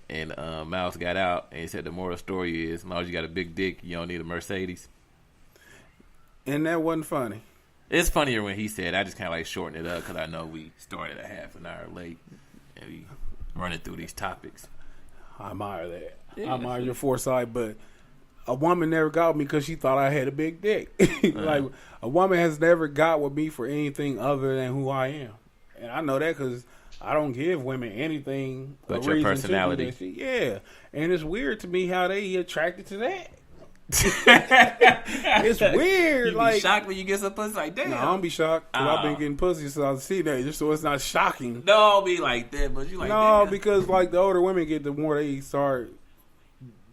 and mouse got out. And he said the moral story is, as long as you got a big dick, you don't need a Mercedes. And that wasn't funny. It's funnier when he said. I just kind of like shorten it up because I know we started a half an hour late and we running through these topics. I admire that. Yeah. I admire your foresight, but a woman never got me because she thought I had a big dick. Like, a woman has never got with me for anything other than who I am. And I know that because I don't give women anything but your personality. Yeah. And it's weird to me how they attracted to that. It's weird. You be like, shocked when you get some pussy like that. No, I don't be shocked because I've been getting pussy since I was a teenager, so it's not shocking. No, I'll be like that, but you like no, because like the older women get, the more they start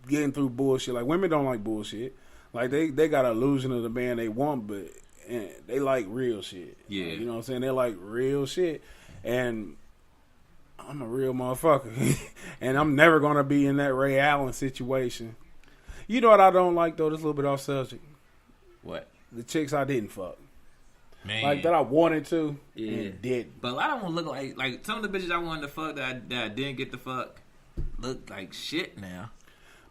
getting through bullshit. Like, women don't like bullshit. Like, they got an illusion of the man they want, but they like real shit. Yeah, you know what I'm saying? They like real shit, and I'm a real motherfucker, and I'm never gonna be in that Ray Allen situation. You know what I don't like, though? This is a little bit off subject. What? The chicks I didn't fuck. Man. Like, that I wanted to and didn't. But a lot of them look like some of the bitches I wanted to fuck that I didn't get to fuck look like shit now.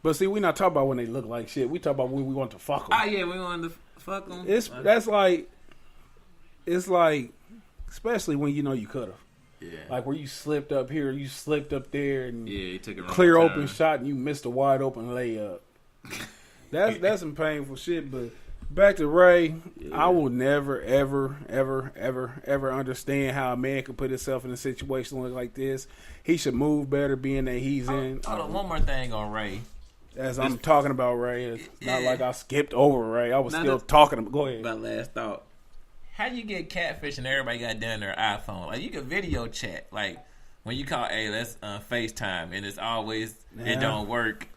But see, we not talking about when they look like shit. We talk about when we want to fuck them. Oh, yeah, we wanted to fuck them. It's like, especially when you know you could have. Yeah. Like where you slipped up here, you slipped up there, and you took a clear open shot, and you missed a wide open layup. That's some painful shit. But back to Ray, I will never, ever, ever, ever, ever understand how a man could put himself in a situation like this. He should move better, being that he's in. Hold on, one more thing on Ray. As I'm talking about Ray, it's not like I skipped over Ray. I was still talking about. Go ahead. My last thought. How you get catfish and everybody got down their iPhone? Like, you can video chat. Like, when you call, hey, let's FaceTime, and it's always, it don't work.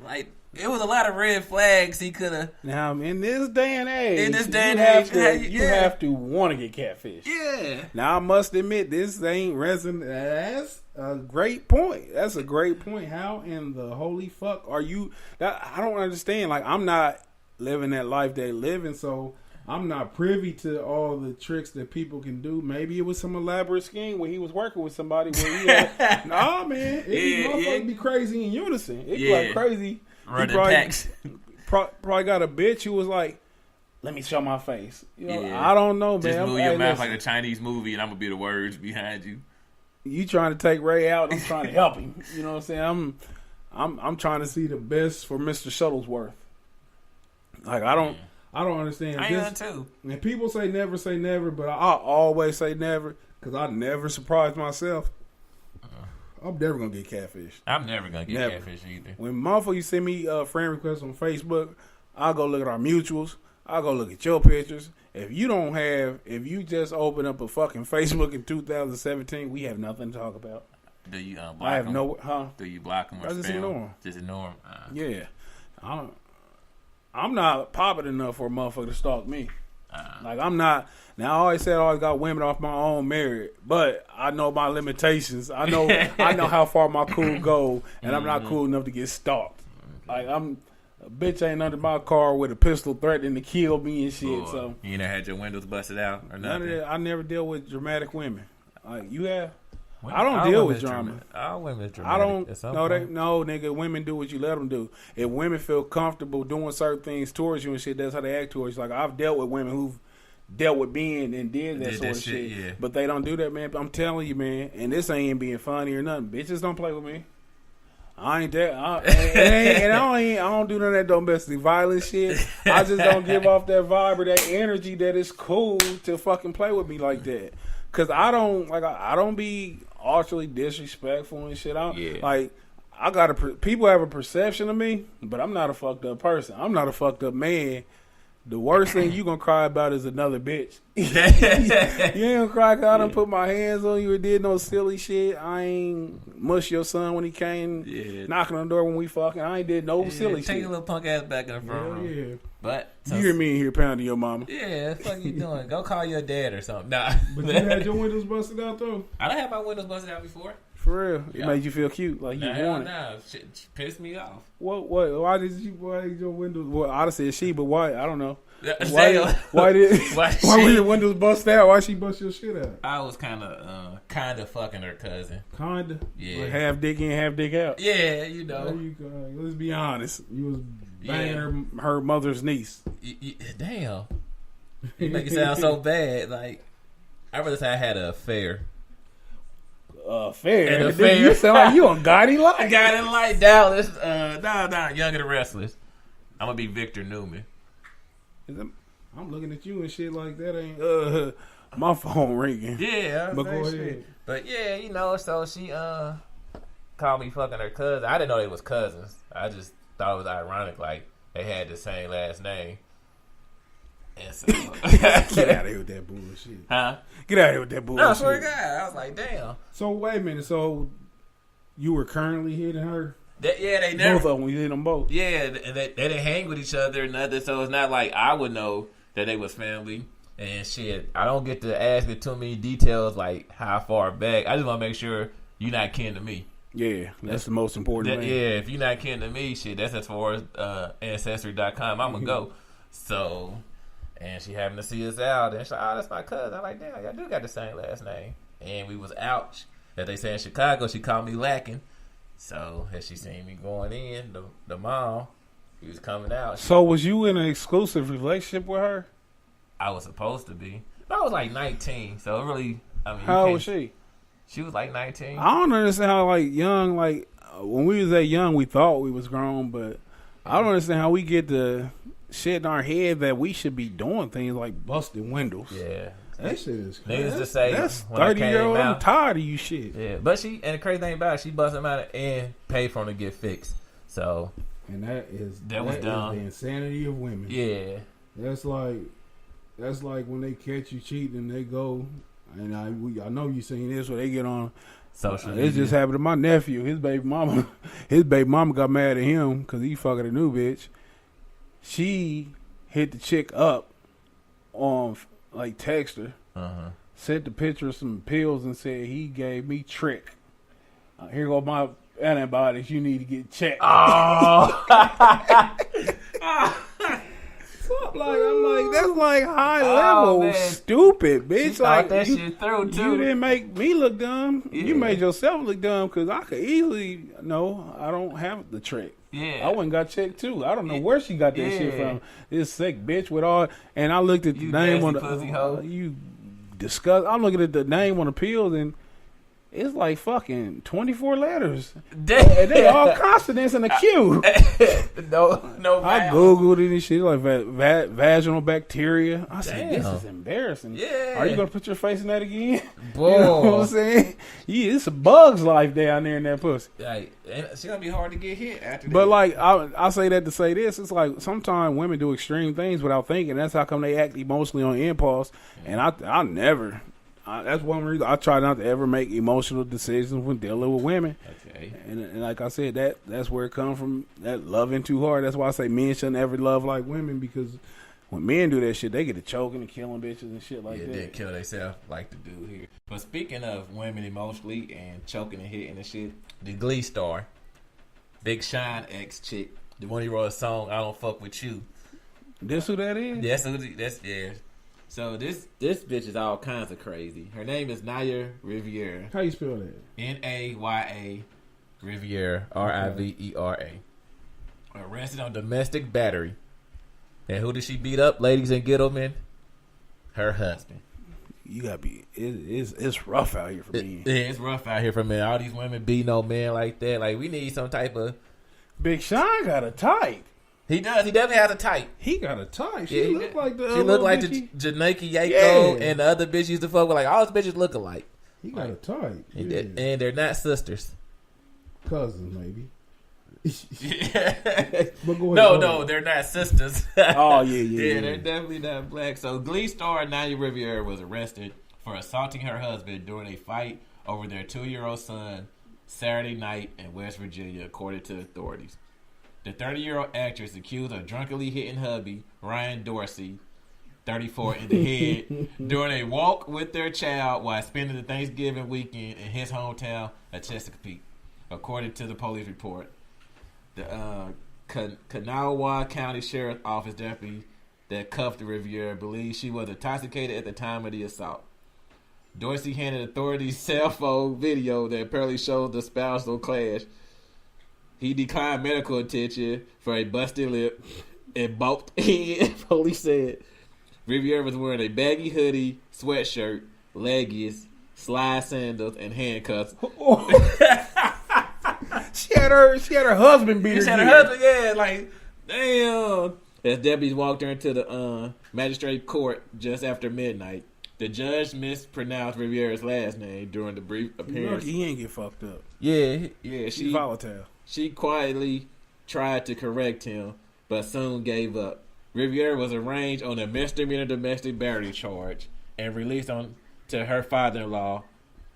Like, it was a lot of red flags he could have. Now, in this day and age, you yeah. have to want to get catfish. Yeah. Now, I must admit, this ain't resonant. That's a great point. That's a great point. How in the holy fuck are you? I don't understand. Like, I'm not living that life they living, so I'm not privy to all the tricks that people can do. Maybe it was some elaborate scheme where he was working with somebody where he had, nah, man, it be crazy in unison. It be like crazy. Probably got a bitch who was like, let me show my face. You know, I don't know, man. Just move your mouth like a Chinese movie, and I'm gonna be the words behind you. You trying to take Ray out? I'm trying to help him. You know what I'm saying? I'm trying to see the best for Mr. Shuttlesworth. Like, I don't understand. I am too. And people say never, but I always say never because I never surprise myself. I'm never gonna get catfish. I'm never gonna get catfish either. When motherfuckers send me friend requests on Facebook, I'll go look at our mutuals. I'll go look at your pictures. If you just open up a fucking Facebook in 2017, we have nothing to talk about. Do you block I have them? Do you block them or just ignore them? Just ignore them. Yeah, I'm not popular enough for a motherfucker to stalk me. Like, I'm not. Now, I always said I always got women off my own merit, but I know my limitations. I know how far my cool go, and I'm not cool enough to get stalked. Like, a bitch ain't under my car with a pistol threatening to kill me and shit. Boy, so you never had your windows busted out or nothing? None of that. I never deal with dramatic women. Like, you have. I don't deal with drama. All women dramatic. No, nigga. Women do what you let them do. If women feel comfortable doing certain things towards you and shit, that's how they act towards you. Like, I've dealt with women who've dealt with being and did that sort of shit. Yeah. But they don't do that, man. I'm telling you, man. And this ain't being funny or nothing. Bitches don't play with me. I ain't that. I don't do none of that domestic violence shit. I just don't give off that vibe or that energy that it's cool to fucking play with me like that. Cause I don't be artfully disrespectful and shit. People have a perception of me, but I'm not a fucked up person. I'm not a fucked up man The worst thing you gonna cry about is another bitch. You ain't gonna cry 'cause I done put my hands on you or did no silly shit. I ain't mush your son when he came knocking on the door when we fucking. I ain't did no silly shit. Take your little punk ass back in the front room. Yeah. But you hear me in here pounding your mama. Yeah, what the fuck you doing? Go call your dad or something. Nah. But you had your windows busted out though? I done had my windows busted out before. For real? It made you feel cute, like you wanted. Nah, shit pissed me off. What? Why did your windows? Well, I'd say she, but why? I don't know. Why were your windows bust out? Why she bust your shit out? I was kind of fucking her cousin. Kinda? Yeah. Like half dick in, half dick out? Yeah, you know. There you go. Let's be honest. You was banging her mother's niece. Damn. You make it sound so bad. Like, I rather say I had an affair. Fair. And affair. You sound like you on Gotti Light. Gotti Light, Dallas. Young and the Restless. I'm going to be Victor Newman. I'm looking at you and shit like that ain't my phone ringing. Yeah, but go ahead. But yeah, you know, so she called me fucking her cousin. I didn't know they was cousins. I just thought it was ironic, like they had the same last name. And so get out of here with that bullshit. Huh? Get out of here with that bullshit. No, I swear to God, I was like, damn. So wait a minute. So you were currently hitting her? They never. Both of them, you hit them both. Yeah, and they didn't hang with each other or nothing, so it's not like I would know that they was family. And shit, I don't get to ask it too many details like how far back. I just want to make sure you're not kin to me. Yeah, that's the most important thing. Yeah, if you're not kin to me, shit, that's as far as Ancestry.com, I'm going to go. So, and she happened to see us out, and she's like, oh, that's my cousin. I'm like, damn, y'all do got the same last name. And we was out, as they say in Chicago, she called me lacking. So, as she seen me going in, the mom, he was coming out. So, was you in an exclusive relationship with her? I was supposed to be. But I was like 19, so it really, I mean. How old was she? She was like 19. I don't understand how, like, young, like, when we was that young, we thought we was grown, but I don't understand how we get the shit in our head that we should be doing things like busting windows. Yeah. That shit is crazy. Needless to say, that's 30-year-old. I'm tired of you shit. Yeah, but and the crazy thing about it, she busted them out and paid for them to get fixed. So, and that was dumb. The insanity of women. Yeah, that's like when they catch you cheating and they go, and I know you seen this where they get on social media. It just happened to my nephew. His baby mama got mad at him because he fucking a new bitch. She hit the chick up on. Like text her, sent the picture of some pills and said he gave me trick. Here go my antibiotics. You need to get checked. Oh. So I'm like, that's like high level stupid, bitch. She like that shit through too. You didn't make me look dumb. Yeah. You made yourself look dumb because I could easily I don't have the trick. Yeah, I went and got checked too. I don't know where she got that shit from. This sick bitch with all. And I looked at the name on the. You disgust. I'm looking at the name on the pills and it's like fucking 24 letters. Damn. They all consonants in a Q. no. I googled it and shit like vaginal bacteria. I said, this is embarrassing. Yeah. Are you gonna put your face in that again? Boy. You know what I'm saying? Yeah, it's a bug's life down there in that pussy. Like, it's gonna be hard to get hit after that. But like, I say that to say this. It's like sometimes women do extreme things without thinking. That's how come they act emotionally on impulse. And I never. That's one reason I try not to ever make emotional decisions when dealing with women. Okay. And like I said, that's where it comes from. That loving too hard. That's why I say men shouldn't ever love like women, because when men do that shit, they get to choking and killing bitches and shit like that. Yeah, they kill themselves like the dude here. But speaking of women emotionally and choking and hitting and shit, the Glee star, Big Sean ex chick, the one who wrote a song, I Don't Fuck With You. This who that is? That's yeah. So this bitch is all kinds of crazy. Her name is Naya Riviera. How you spell that? Naya Riviera, Rivera. Arrested on domestic battery. And who did she beat up, ladies and gentlemen? Her husband. You gotta be. It's rough out here for men. It's rough out here for men. All these women beating on men like that. Like, we need some type of. Big Sean got a type. He does. He definitely has a type. He got a type. She look like the. She look like the Janaiki Yako and the other bitch used to fuck with. Like, all those bitches look alike. He got a type. And they're not sisters. Cousins, maybe. But go No, ahead. no, they're not sisters. Oh, Yeah, they're definitely not black. So Glee star Naya Riviera was arrested for assaulting her husband during a fight over their 2-year-old son Saturday night in West Virginia, according to authorities. The 30-year-old actress accused of drunkenly hitting hubby Ryan Dorsey, 34, in the head during a walk with their child while spending the Thanksgiving weekend in his hometown of Chesapeake, according to the police report. The Kanawha County Sheriff's Office deputy that cuffed the Riviera believes she was intoxicated at the time of the assault. Dorsey handed authorities cell phone video that apparently shows the spousal clash. He declined medical attention for a busted lip and bumped head, police said. Riviera was wearing a baggy hoodie, sweatshirt, leggies, slide sandals, and handcuffs. She had her husband beat her. She had her husband, yeah, like, damn. As deputies walked her into the magistrate court just after midnight, the judge mispronounced Riviera's last name during the brief appearance. Look, he ain't get fucked up. Yeah, She's volatile. She quietly tried to correct him, but soon gave up. Riviera was arraigned on a misdemeanor domestic battery charge and released on to her father-in-law.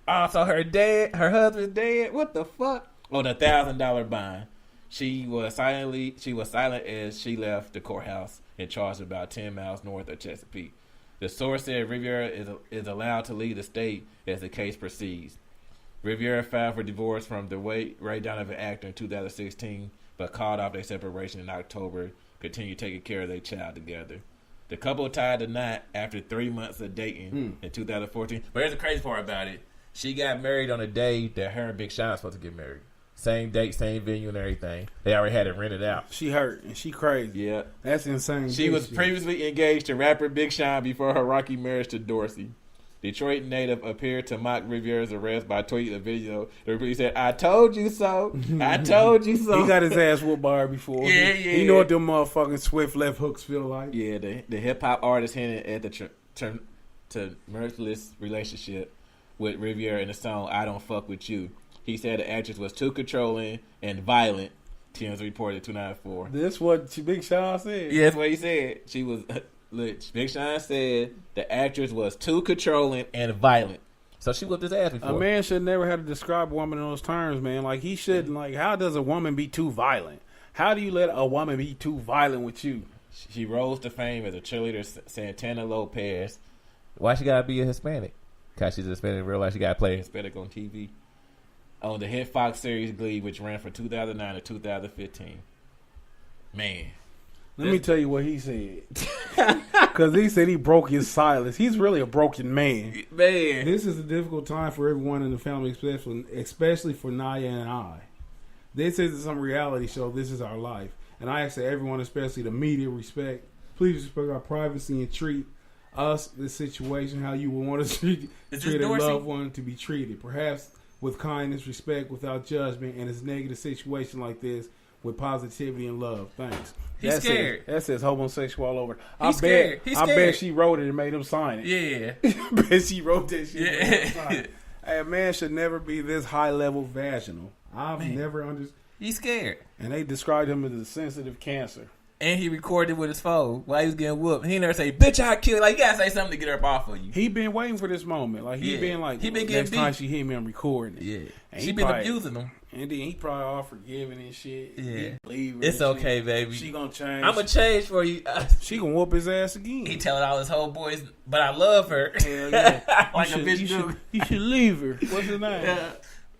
Also, her husband's dead. What the fuck? On a $1,000 bond. She was silent as she left the courthouse and charged about 10 miles north of Chesapeake. The source said Riviera is allowed to leave the state as the case proceeds. Riviera filed for divorce from the Ray Donovan actor in 2016, but called off their separation in October, continued taking care of their child together. The couple tied the knot after 3 months of dating in 2014. But here's the crazy part about it. She got married on a day that her and Big Sean was supposed to get married. Same date, same venue and everything. They already had it rented out. She hurt and she crazy. Yeah. That's insane. She was previously engaged to rapper Big Sean before her rocky marriage to Dorsey. Detroit native appeared to mock Riviera's arrest by tweeting a video. The reporter said, "I told you so. I told you so." He got his ass whooped by her before. Yeah. He know what them motherfucking swift left hooks feel like. Yeah, the hip hop artist hinted at the tumultuous relationship with Riviera in the song "I Don't Fuck With You." He said the actress was too controlling and violent. Tim's reported 294. This what Big Sean said. Yeah, that's what he said. She was. Look, Big Sean said the actress was too controlling and violent. So she whipped his ass before. A man should never have to describe a woman in those terms, man. Like, he shouldn't. Like, how does a woman be too violent? How do you let a woman be too violent with you? She rose to fame as a cheerleader, Santana Lopez. Why she gotta be a Hispanic? Cause she's Hispanic in real life. She gotta play Hispanic on TV. On the hit Fox series Glee, which ran from 2009 to 2015. Man. Let me tell you what he said. Because he said he broke his silence. He's really a broken man. Man. This is a difficult time for everyone in the family, especially for Naya and I. This isn't some reality show. This is our life. And I ask that everyone, especially the media, please respect our privacy and treat us, this situation, how you would want to treat a loved one to be treated. Perhaps with kindness, respect, without judgment, and it's a negative situation like this with positivity and love. Thanks. He's scared. That says homosexual all over. He's scared. I bet she wrote it and made him sign it. Yeah. I bet she wrote that shit. Yeah. And made him sign it. Hey, a man should never be this high level vaginal. I've never understood. He's scared. And they described him as a sensitive cancer. And he recorded with his phone while he was getting whooped. He never say, "Bitch, I killed." Like, you gotta say something to get her off of you. He been waiting for this moment. Like, he been getting next beat. time she hit me, I'm recording it. Yeah. And She been abusing him. And then he probably all forgiving and shit. Yeah. Leave her It's and okay, shit. baby. She gonna change. I'm gonna change for you. She gonna whoop his ass again. He telling all his whole boys, but I love her. Hell yeah. Like a bitch do. You should leave her. What's his name?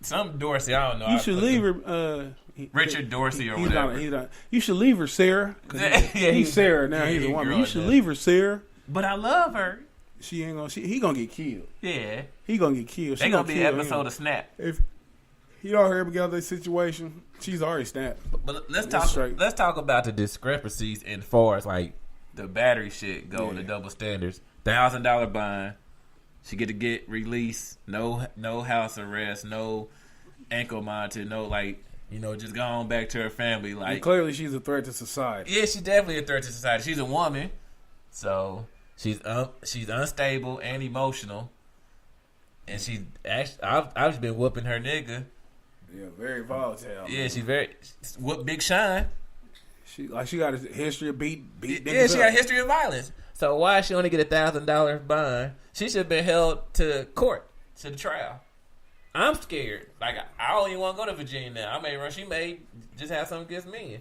Some Dorsey, I don't know. You should leave her. Richard Dorsey or whatever. He's not. You should leave her, Sarah. He's Sarah now. He's a woman. You should leave her, Sarah. But I love her. She ain't gonna. He gonna get killed. Yeah. He gonna get killed. They gonna be an episode of Snap. If he don't hear together this situation, she's already snapped. But let's talk about the discrepancies in far as like the battery shit go, the double standards. $1,000 bond. She get released. No house arrest. No ankle monitor. No just go on back to her family. Like, and clearly, she's a threat to society. Yeah, she's definitely a threat to society. She's a woman, so she's unstable and emotional. And I've been whooping her nigga Yeah, very volatile. Yeah, man. she's very. What Big Sean? She got a history of beat. Yeah, she got a history of violence. So why she only get $1,000 bond? She should have been held to court, to the trial. I'm scared. Like, I don't even want to go to Virginia now. I may run. She may just have something against me.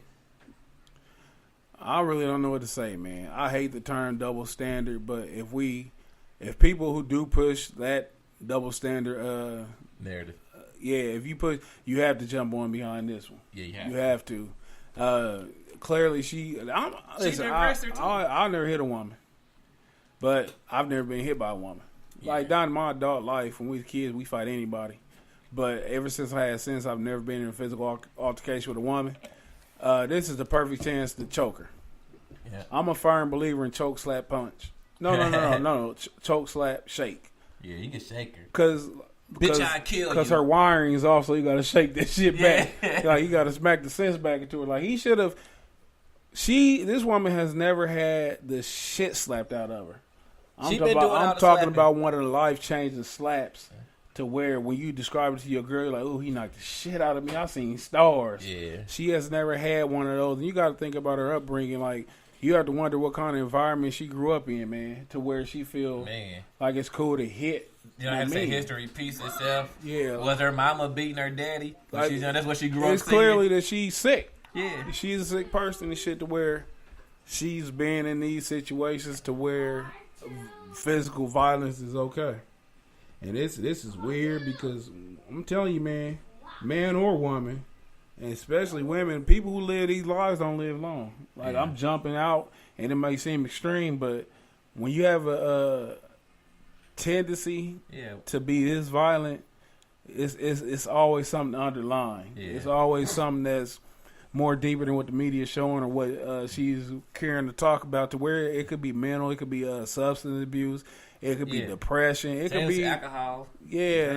I really don't know what to say, man. I hate the term double standard, but if people who do push that double standard Narrative. if you push, you have to jump on behind this one. Yeah, you have to. Clearly, I'll never hit a woman, but I've never been hit by a woman. Yeah. Like down in my adult life, when we was kids, we fight anybody. But ever since I had sense, I've never been in a physical altercation with a woman. This is the perfect chance to choke her. Yeah. I'm a firm believer in choke, slap, punch. No. Choke, slap, shake. Yeah, you can shake her. Bitch, I kill you. Because her wiring is off, so you got to shake that shit back. Like, you got to smack the sense back into her. Like, he should have. This woman has never had the shit slapped out of her. I'm talking about one of the life-changing slaps to where when you describe it to your girl, you're like, oh, he knocked the shit out of me. I seen stars. Yeah. She has never had one of those. And you got to think about her upbringing. Like, you have to wonder what kind of environment she grew up in, man, to where she feel like it's cool to hit. You don't have to say history repeats itself. Yeah. Was her mama beating her daddy? Like, that's what she grew up It's clearly seeing. that she's sick. Yeah. She's a sick person and shit to where she's been in these situations to where physical violence is okay. And this is weird because I'm telling you, man or woman, and especially women, people who live these lives don't live long. Like, I'm jumping out, and it may seem extreme, but when you have a tendency to be this violent, it's always something underlying. Yeah. It's always something that's more deeper than what the media is showing or what she's caring to talk about, to where it could be mental, it could be substance abuse, it could be depression, it could be alcohol. Yeah,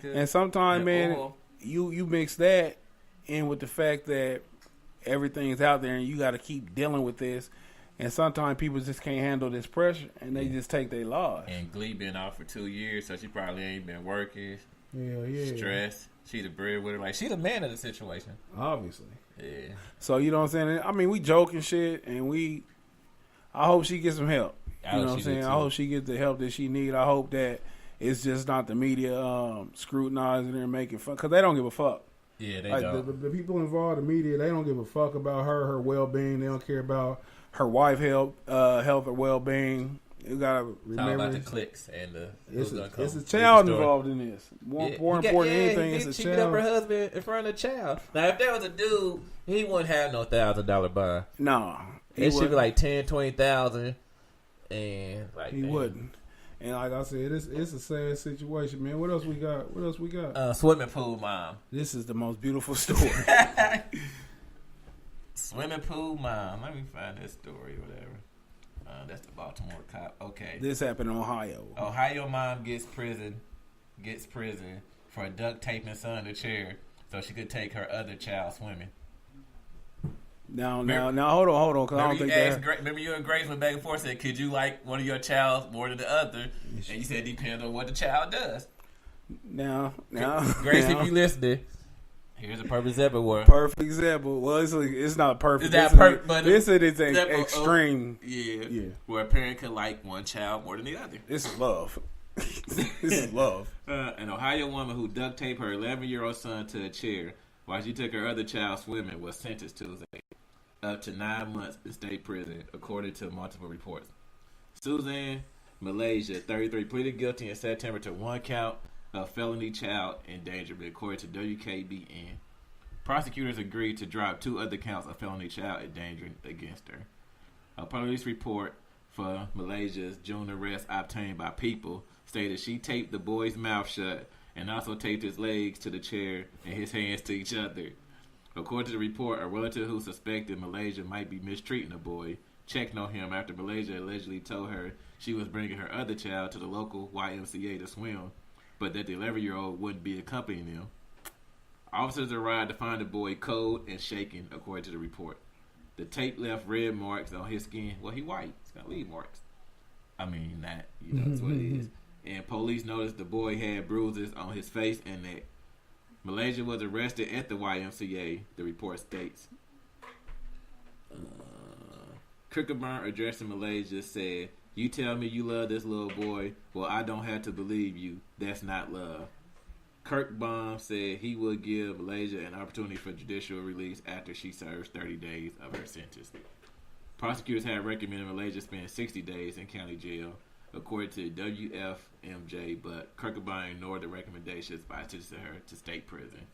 and sometimes, man, you mix that in with the fact that everything's out there and you got to keep dealing with this. And sometimes people just can't handle this pressure, and they just take their loss. And Glee been off for 2 years, so she probably ain't been working. Yeah. Stressed. She the breadwinner. Like, she the man of the situation. Obviously. Yeah. So, you know what I'm saying? I mean, we joking shit, and I hope she gets some help. You know what I'm saying? I hope she gets the help that she need. I hope that it's just not the media scrutinizing her and making fun, because they don't give a fuck. Yeah, they like, don't. The people involved in the media, they don't give a fuck about her well-being. They don't care about her wife health or well-being. You gotta remember, it's all about the clicks and it's a child involved in this. More important than anything, it's a she child. She beat up her husband in front of the child. Now, if that was a dude, he wouldn't have no $1,000 bond. No, it should be like $10,000-$20,000, and like he wouldn't. And like I said, it's a sad situation, man. What else we got? Swimming pool mom. This is the most beautiful story. Swimming pool mom. Let me find this story or whatever. That's the Baltimore cop. Okay. This happened in Ohio. Ohio mom gets prison for duct taping son to chair so she could take her other child swimming. Now, hold on, because I don't think that. Remember, you and Grace went back and forth, said, could you like one of your child more than the other? And you said, depends on what the child does. Now, Grace, if you listening, here's a perfect example. Perfect example. Well, it's not perfect. It's not perfect, but this is an extreme. Yeah. Where a parent could like one child more than the other. This is love. This is love. An Ohio woman who duct taped her 11-year-old son to a chair while she took her other child swimming was sentenced Tuesday up to 9 months in state prison, according to multiple reports. Suzanne, Malaysia, 33, pleaded guilty in September to 1 count of felony child endangerment, according to WKBN. Prosecutors agreed to drop 2 other counts of felony child endangerment against her. A police report for Malaysia's June arrest obtained by People stated she taped the boy's mouth shut and also taped his legs to the chair and his hands to each other. According to the report, a relative who suspected Malaysia might be mistreating the boy checked on him after Malaysia allegedly told her she was bringing her other child to the local YMCA to swim, but that the 11-year-old wouldn't be accompanying them. Officers arrived to find the boy cold and shaking, according to the report. The tape left red marks on his skin. Well, he white. He's got lead marks. I mean, that's what it is. And police noticed the boy had bruises on his face and neck. Malaysia was arrested at the YMCA, the report states. Kirkaburn addressing Malaysia said, "You tell me you love this little boy. Well, I don't have to believe you. That's not love." Kirkbaum said he would give Malaysia an opportunity for judicial release after she serves 30 days of her sentence. Prosecutors had recommended Malaysia spend 60 days in county jail, according to WFMJ, but Kirkbaum ignored the recommendations by sentencing her to state prison.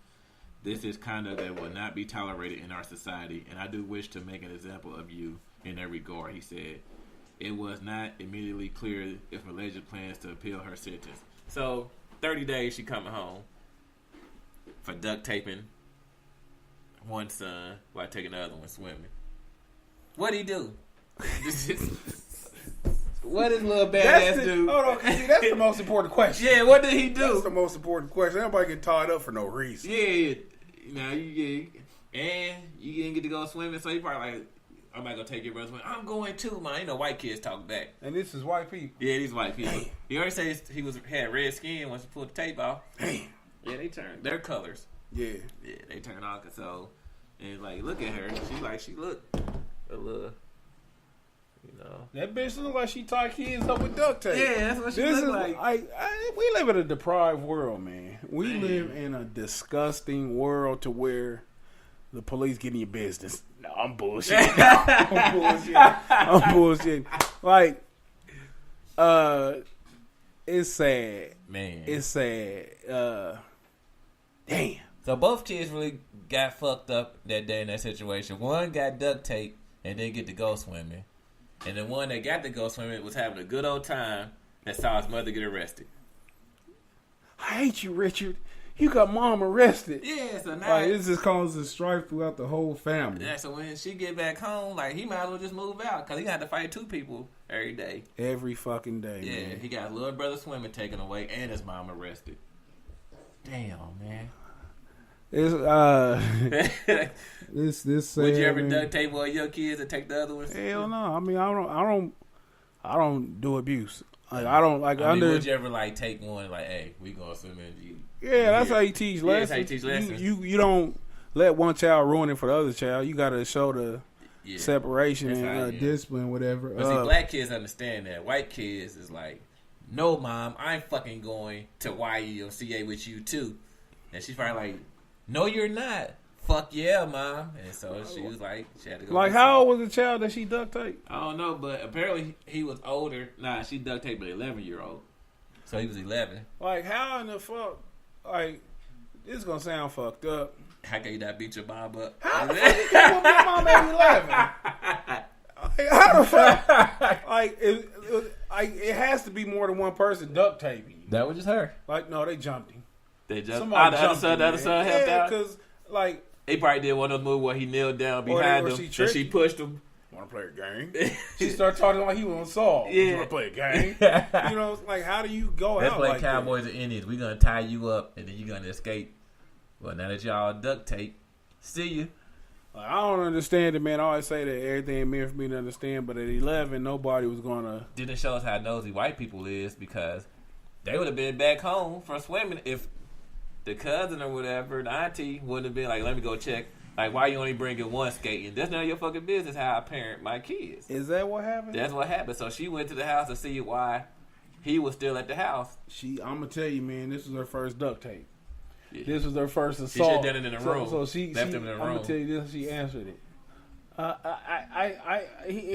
"This is conduct that will not be tolerated in our society, and I do wish to make an example of you in that regard," he said. It was not immediately clear if Malaysia plans to appeal her sentence. So, 30 days she coming home for duct taping one son while taking the other one swimming. What'd he do? What did little badass do? Hold on, see, that's the most important question. Yeah, what did he do? That's the most important question. Everybody get tied up for no reason. Yeah, and you didn't get to go swimming, so you probably like, I'm not gonna take your brother swimming. I'm going too, man. You know, white kids talk back. And this is white people. Yeah, these white people. Damn. He already said he had red skin once he pulled the tape off. Damn. Yeah, they turn their colors. Yeah. Yeah, they turn off. So, and like, look at her. She looked a little, you know. That bitch look like she tied kids up with duct tape. Yeah, that's what she look like. We live in a deprived world, man. We live in a disgusting world to where the police get in your business. No, I'm bullshitting. I'm bullshitting. Like, it's sad. Man. It's sad. Damn. So both kids really got fucked up that day in that situation. One got duct tape and didn't get to go swimming. And the one that got to go swimming was having a good old time that saw his mother get arrested. I hate you, Richard. You got mom arrested. Yeah, so now... Like, this just causes strife throughout the whole family. Yeah, so when she get back home, like, he might as well just move out because he got to fight two people every day. Every fucking day, Yeah, man. he got his little brother swimming taken away and his mom arrested. Damn, man. It's this sad, Would you ever man. duct tape one of your kids and take the other ones? Hell no. I mean, I don't do abuse. Like, I don't like under. Would you ever like take one like, hey, we gonna swim in you? Yeah, that's how you teach Yeah, lessons. that's how you teach lessons. You don't let one child ruin it for the other child. You got to show the separation That's and how, yeah. discipline, whatever. But see, black kids understand that. White kids is like, no, mom, I'm fucking going to YMCA with you too. And she's probably like, no, you're not. Fuck yeah, mom. And so she was like, she had to go. Like, how old was the child that she duct taped? I don't know, but apparently he was older. Nah, she duct taped an 11-year-old. So he was 11. Like, how in the fuck? Like, this is gonna sound fucked up. How can you not beat your mom up? How the fuck you come with my mom at 11? Like, how the fuck? Like, it has to be more than one person duct taping you. That was just her. Like, no, they jumped him. They just Somebody the jumped him, other son helped out. because like He probably did one of those moves where he kneeled down behind or him she and she pushed him. want to play a game? She started talking like he was on Saul. Yeah. You want to play a game? You know, like, how do you go Let's out play like Cowboys and Indians. We're going to tie you up and then you're going to escape. Well, now that y'all duct tape, see you. that? Like, I don't understand it, man. I always say that everything meant for me to understand, but at 11, nobody was going to. Didn't show us how nosy white people is because they would have been back home from swimming if the cousin or whatever, the auntie, wouldn't have been like, let me go check. Like, why you only bringing one skating? That's none of your fucking business how I parent my kids. Is that what happened? That's what happened. So she went to the house to see why he was still at the house. I'm going to tell you, man, this was her first duct tape. Yeah. This was her first She assault. should have done it in the room. So she left him in the I'm room. going to tell you this, she answered it.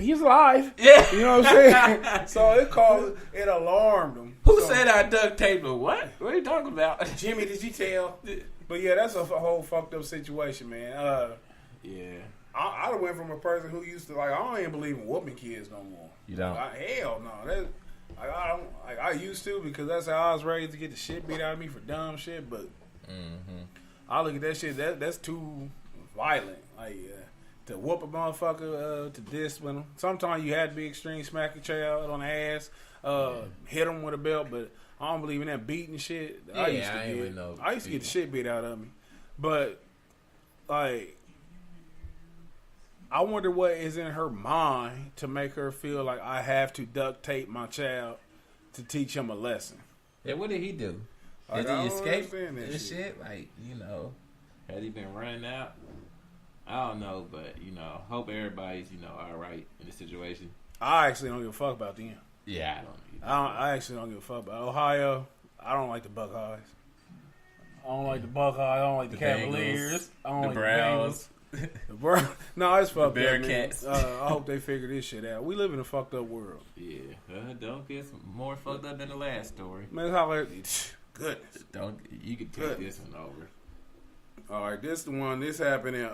He's alive. Yeah. You know what I'm saying? So it alarmed him. Who So- said I duct taped him? What? What are you talking about? Jimmy, did you tell? But yeah, that's a whole fucked up situation, man. Yeah. I went from a person who used to like, I don't even believe in whooping kids no more. You don't? Hell no. I don't like. I used to because that's how I was raised to get the shit beat out of me for dumb shit. But I look at that shit. That's too violent. Like to whoop a motherfucker, to discipline them. Sometimes you had to be extreme, smack a child on the ass, hit them with a belt. But I don't believe in that beating shit. Yeah, I used to get the shit beat out of me. But like, I wonder what is in her mind to make her feel like I have to duct tape my child to teach him a lesson. Yeah, what did he do? Like, Did I he don't escape understand that this shit? Like, had he been running out? I don't know, but hope everybody's all right in the situation. I actually don't give a fuck about them. Yeah, I don't either. I actually don't give a fuck about Ohio. I don't like the Buckeyes. I don't like the Buckeyes. I don't like the Cavaliers. Bengals, I don't the like Browns. the Browns. No, it's fucked up, man. Bearcats. I hope they figure this shit out. We live in a fucked up world. Yeah, don't get more fucked up than the last story. Man, how goodness. You can take this one over. All right, this the one. This happened in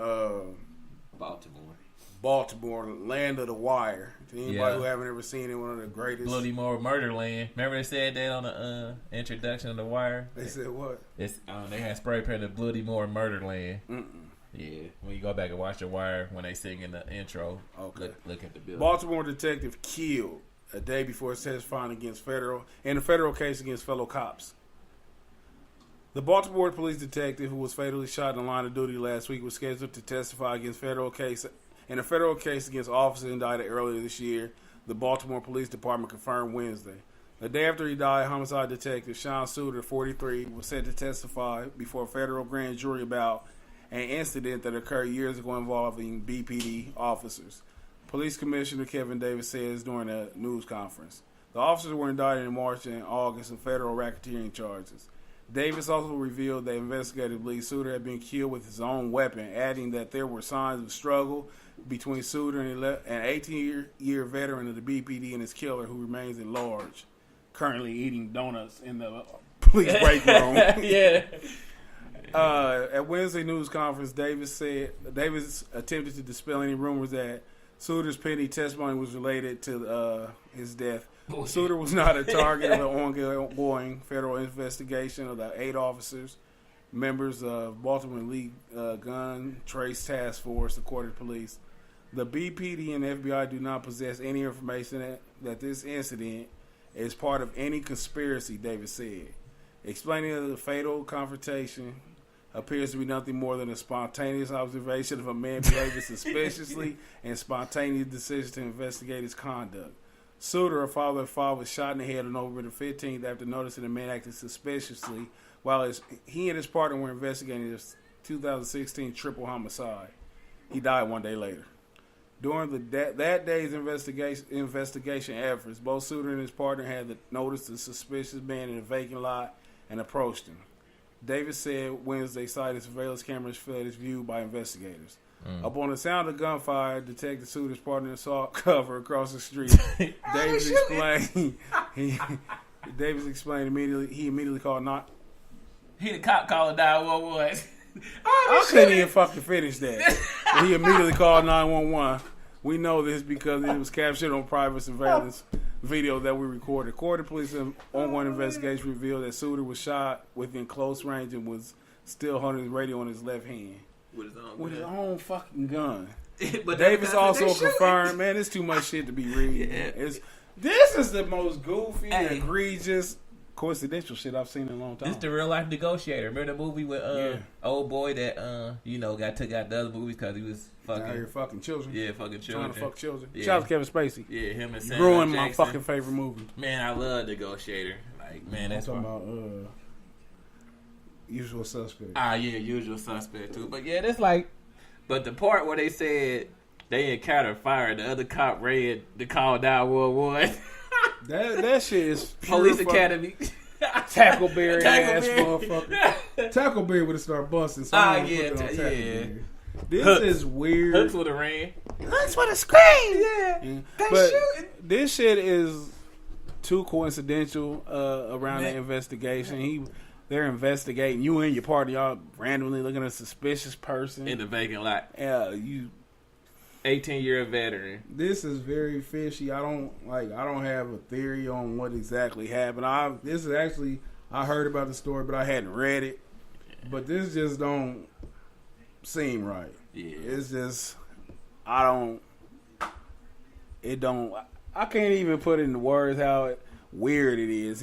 Baltimore, land of the wire. To anybody who haven't ever seen it, one of the greatest. Bloody Moore Murder Land. Remember they said that on the introduction of The Wire? They said what? It's they had spray painted Bloody Moore Murder Land. Mm-mm. Yeah, when you go back and watch The Wire, when they sing in the intro, okay. Look at the building. Baltimore detective killed a day before testifying in a federal case against fellow cops. The Baltimore police detective who was fatally shot in the line of duty last week was scheduled to testify in a federal case against officers indicted earlier this year, the Baltimore Police Department confirmed Wednesday. The day after he died, homicide detective Sean Suter, 43, was set to testify before a federal grand jury about an incident that occurred years ago involving BPD officers. Police Commissioner Kevin Davis says during a news conference. The officers were indicted in March and August of federal racketeering charges. Davis also revealed that investigators believe Suter had been killed with his own weapon, adding that there were signs of struggle between Suter and an 18-year veteran of the BPD and his killer, who remains at large, currently eating donuts in the police break room. Yeah. At Wednesday news conference, Davis attempted to dispel any rumors that Suter's pending testimony was related to his death. Suter was not a target of the ongoing federal investigation of the 8 officers, members of Baltimore League Gun Trace Task Force, according to police. The BPD and FBI do not possess any information that this incident is part of any conspiracy, Davis said. Explaining that the fatal confrontation appears to be nothing more than a spontaneous observation of a man behaving suspiciously and spontaneous decision to investigate his conduct. Suter, a father of 5, was shot in the head on November the 15th after noticing the man acting suspiciously while he and his partner were investigating his 2016 triple homicide. He died one day later. During that day's investigation efforts, both Suter and his partner had noticed a suspicious man in a vacant lot and approached him. Davis said Wednesday sighted surveillance cameras fled his view by investigators. Upon the sound of gunfire, Detective Suter's partner saw cover across the street. Davis explained immediately. He immediately called He the cop calling 911. I couldn't even fucking finish that. He immediately called 911. We know this because it was captured on private surveillance video that we recorded. According to police, an ongoing investigation revealed that Suter was shot within close range and was still holding his radio in his left hand. With his own fucking gun. But Davis also confirmed, man, it's too much shit to be reading. Yeah. This is the most goofy, egregious, coincidental shit I've seen in a long time. This the real life negotiator. Remember the movie with old boy that got took out the other movies because he was fucking children. Yeah, fucking children. Trying to fuck children. Yeah. Shout out to Kevin Spacey. Yeah, him and Sam ruined my Jackson. fucking favorite movie. Man, I love Negotiator. Like, man, that's I'm talking about Usual Suspect. Usual Suspect too. But yeah, that's like. But the part where they said they encountered fire, the other cop read the call 911. That shit is Police Academy. Tackleberry ass motherfucker. Tackleberry would have started busting. This is weird. Hooks would have ran. Hooks would have screamed. Yeah. But this shit is too coincidental around the investigation. They're investigating you and your party. Y'all randomly looking at a suspicious person in the vacant lot. Yeah, you 18-year veteran. This is very fishy. I don't have a theory on what exactly happened. I heard about the story, but I hadn't read it. But this just don't seem right. Yeah, it's just I can't even put into words how weird it is.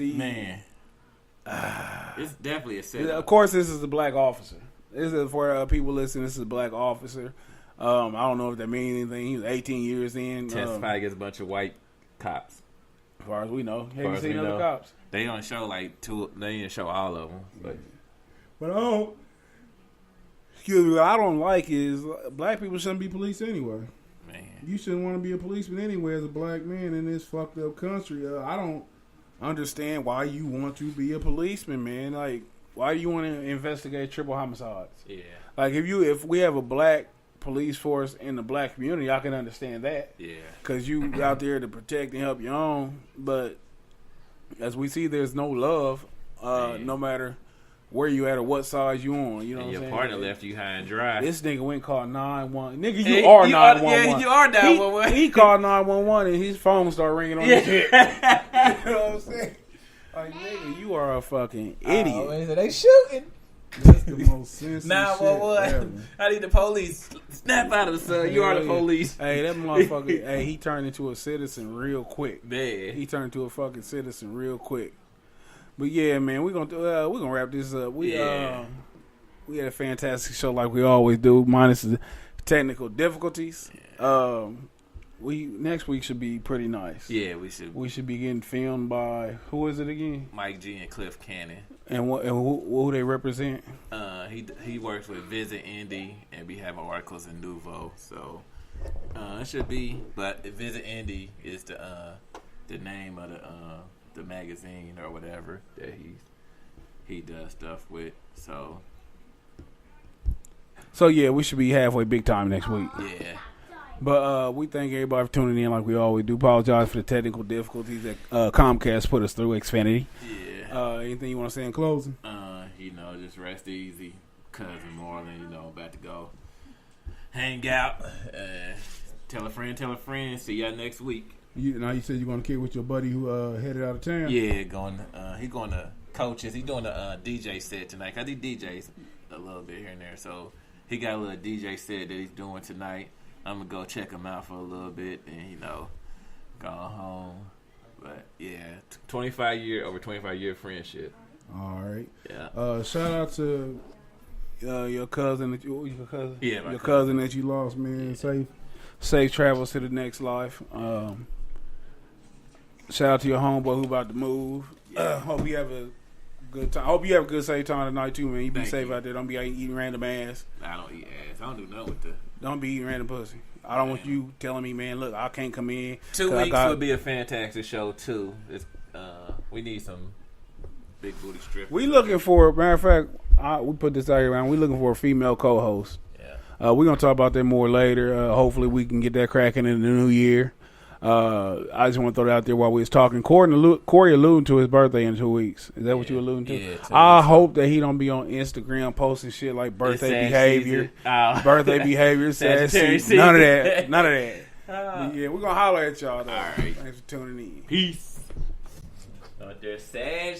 It's definitely a setup. Of course, this is a black officer. This is for people listening. This is a black officer. I don't know if that means anything. He was 18 years in. Testified against a bunch of white cops. As far as we know, have you as seen we other know. cops? They don't show like two. They didn't show all of them. But I don't. Excuse me. What I don't like is black people shouldn't be police anyway. Man, You shouldn't want to be a policeman anyway as a black man in this fucked up country. I don't understand why you want to be a policeman, man. Like, why do you want to investigate triple homicides? yeah, Like, if we have a black police force in the black community, I can understand that. yeah, Because you out there to protect and help your own. But as we see, there's no love, no matter where you at or what side you on. You know and what your I'm saying? partner left you high and dry. This nigga went and called 911. Nigga, you Hey, are you 911. Yeah, you are 911. He called 911 and his phone started ringing on his head. You know what I'm saying? Like, nigga, you are a fucking idiot. They shooting. That's the most sensitive 911. I need the police. Snap out of the sun. You are the police. Hey, that motherfucker, hey, he turned into a citizen real quick. Man. He turned into a fucking citizen real quick. But yeah, man, we're gonna wrap this up. We had a fantastic show like we always do, minus the technical difficulties. Yeah. Next week should be pretty nice. Yeah, we should. We should be getting filmed by who is it again? Mike G and Cliff Cannon. And who they represent? He works with Visit Indy and be having articles in Nouveau. So it should be. But Visit Indy is the name of the magazine or whatever that he does stuff with. So yeah, we should be halfway big time next week. Yeah. But we thank everybody for tuning in like we always do. Apologize for the technical difficulties that Comcast put us through, Xfinity. Yeah. Anything you want to say in closing? Just rest easy. Cousin Marlon, about to go hang out. Tell a friend. See y'all next week. You said you're going to kick with your buddy who headed out of town? Yeah, he going to coaches. He doing a DJ set tonight. 'Cause he DJs a little bit here and there. So he got a little DJ set that he's doing tonight. I'm going to go check him out for a little bit and, go home. But, yeah, 25 year friendship. All right. Yeah. Shout out to your cousin. Yeah, your cousin that you lost, man. Yeah. Safe travels to the next life. Shout out to your homeboy who about to move. Yeah. Hope you have a good time. Hope you have a good safe time tonight too, man. You be Thank safe you. out there. Don't be out eating random ass. I don't eat ass. I don't do nothing with the... Don't be eating random pussy. I don't want you telling me, man, look, I can't come in. 2 weeks would be a fantastic show, too. We need some big booty strippers. We looking for, matter of fact, we put this out here around. We looking for a female co-host. Yeah. We're going to talk about that more later. Hopefully we can get that cracking in the new year. I just want to throw that out there while we was talking. Corey alluding to his birthday in 2 weeks. Is that what you alluding to? Yeah, I hope that he don't be on Instagram posting shit like birthday behavior. Birthday behavior. Sagittarius Sassy. None of that. None of that. Yeah, we're going to holler at y'all, though. All right. Thanks for tuning in. Peace. There's Sag.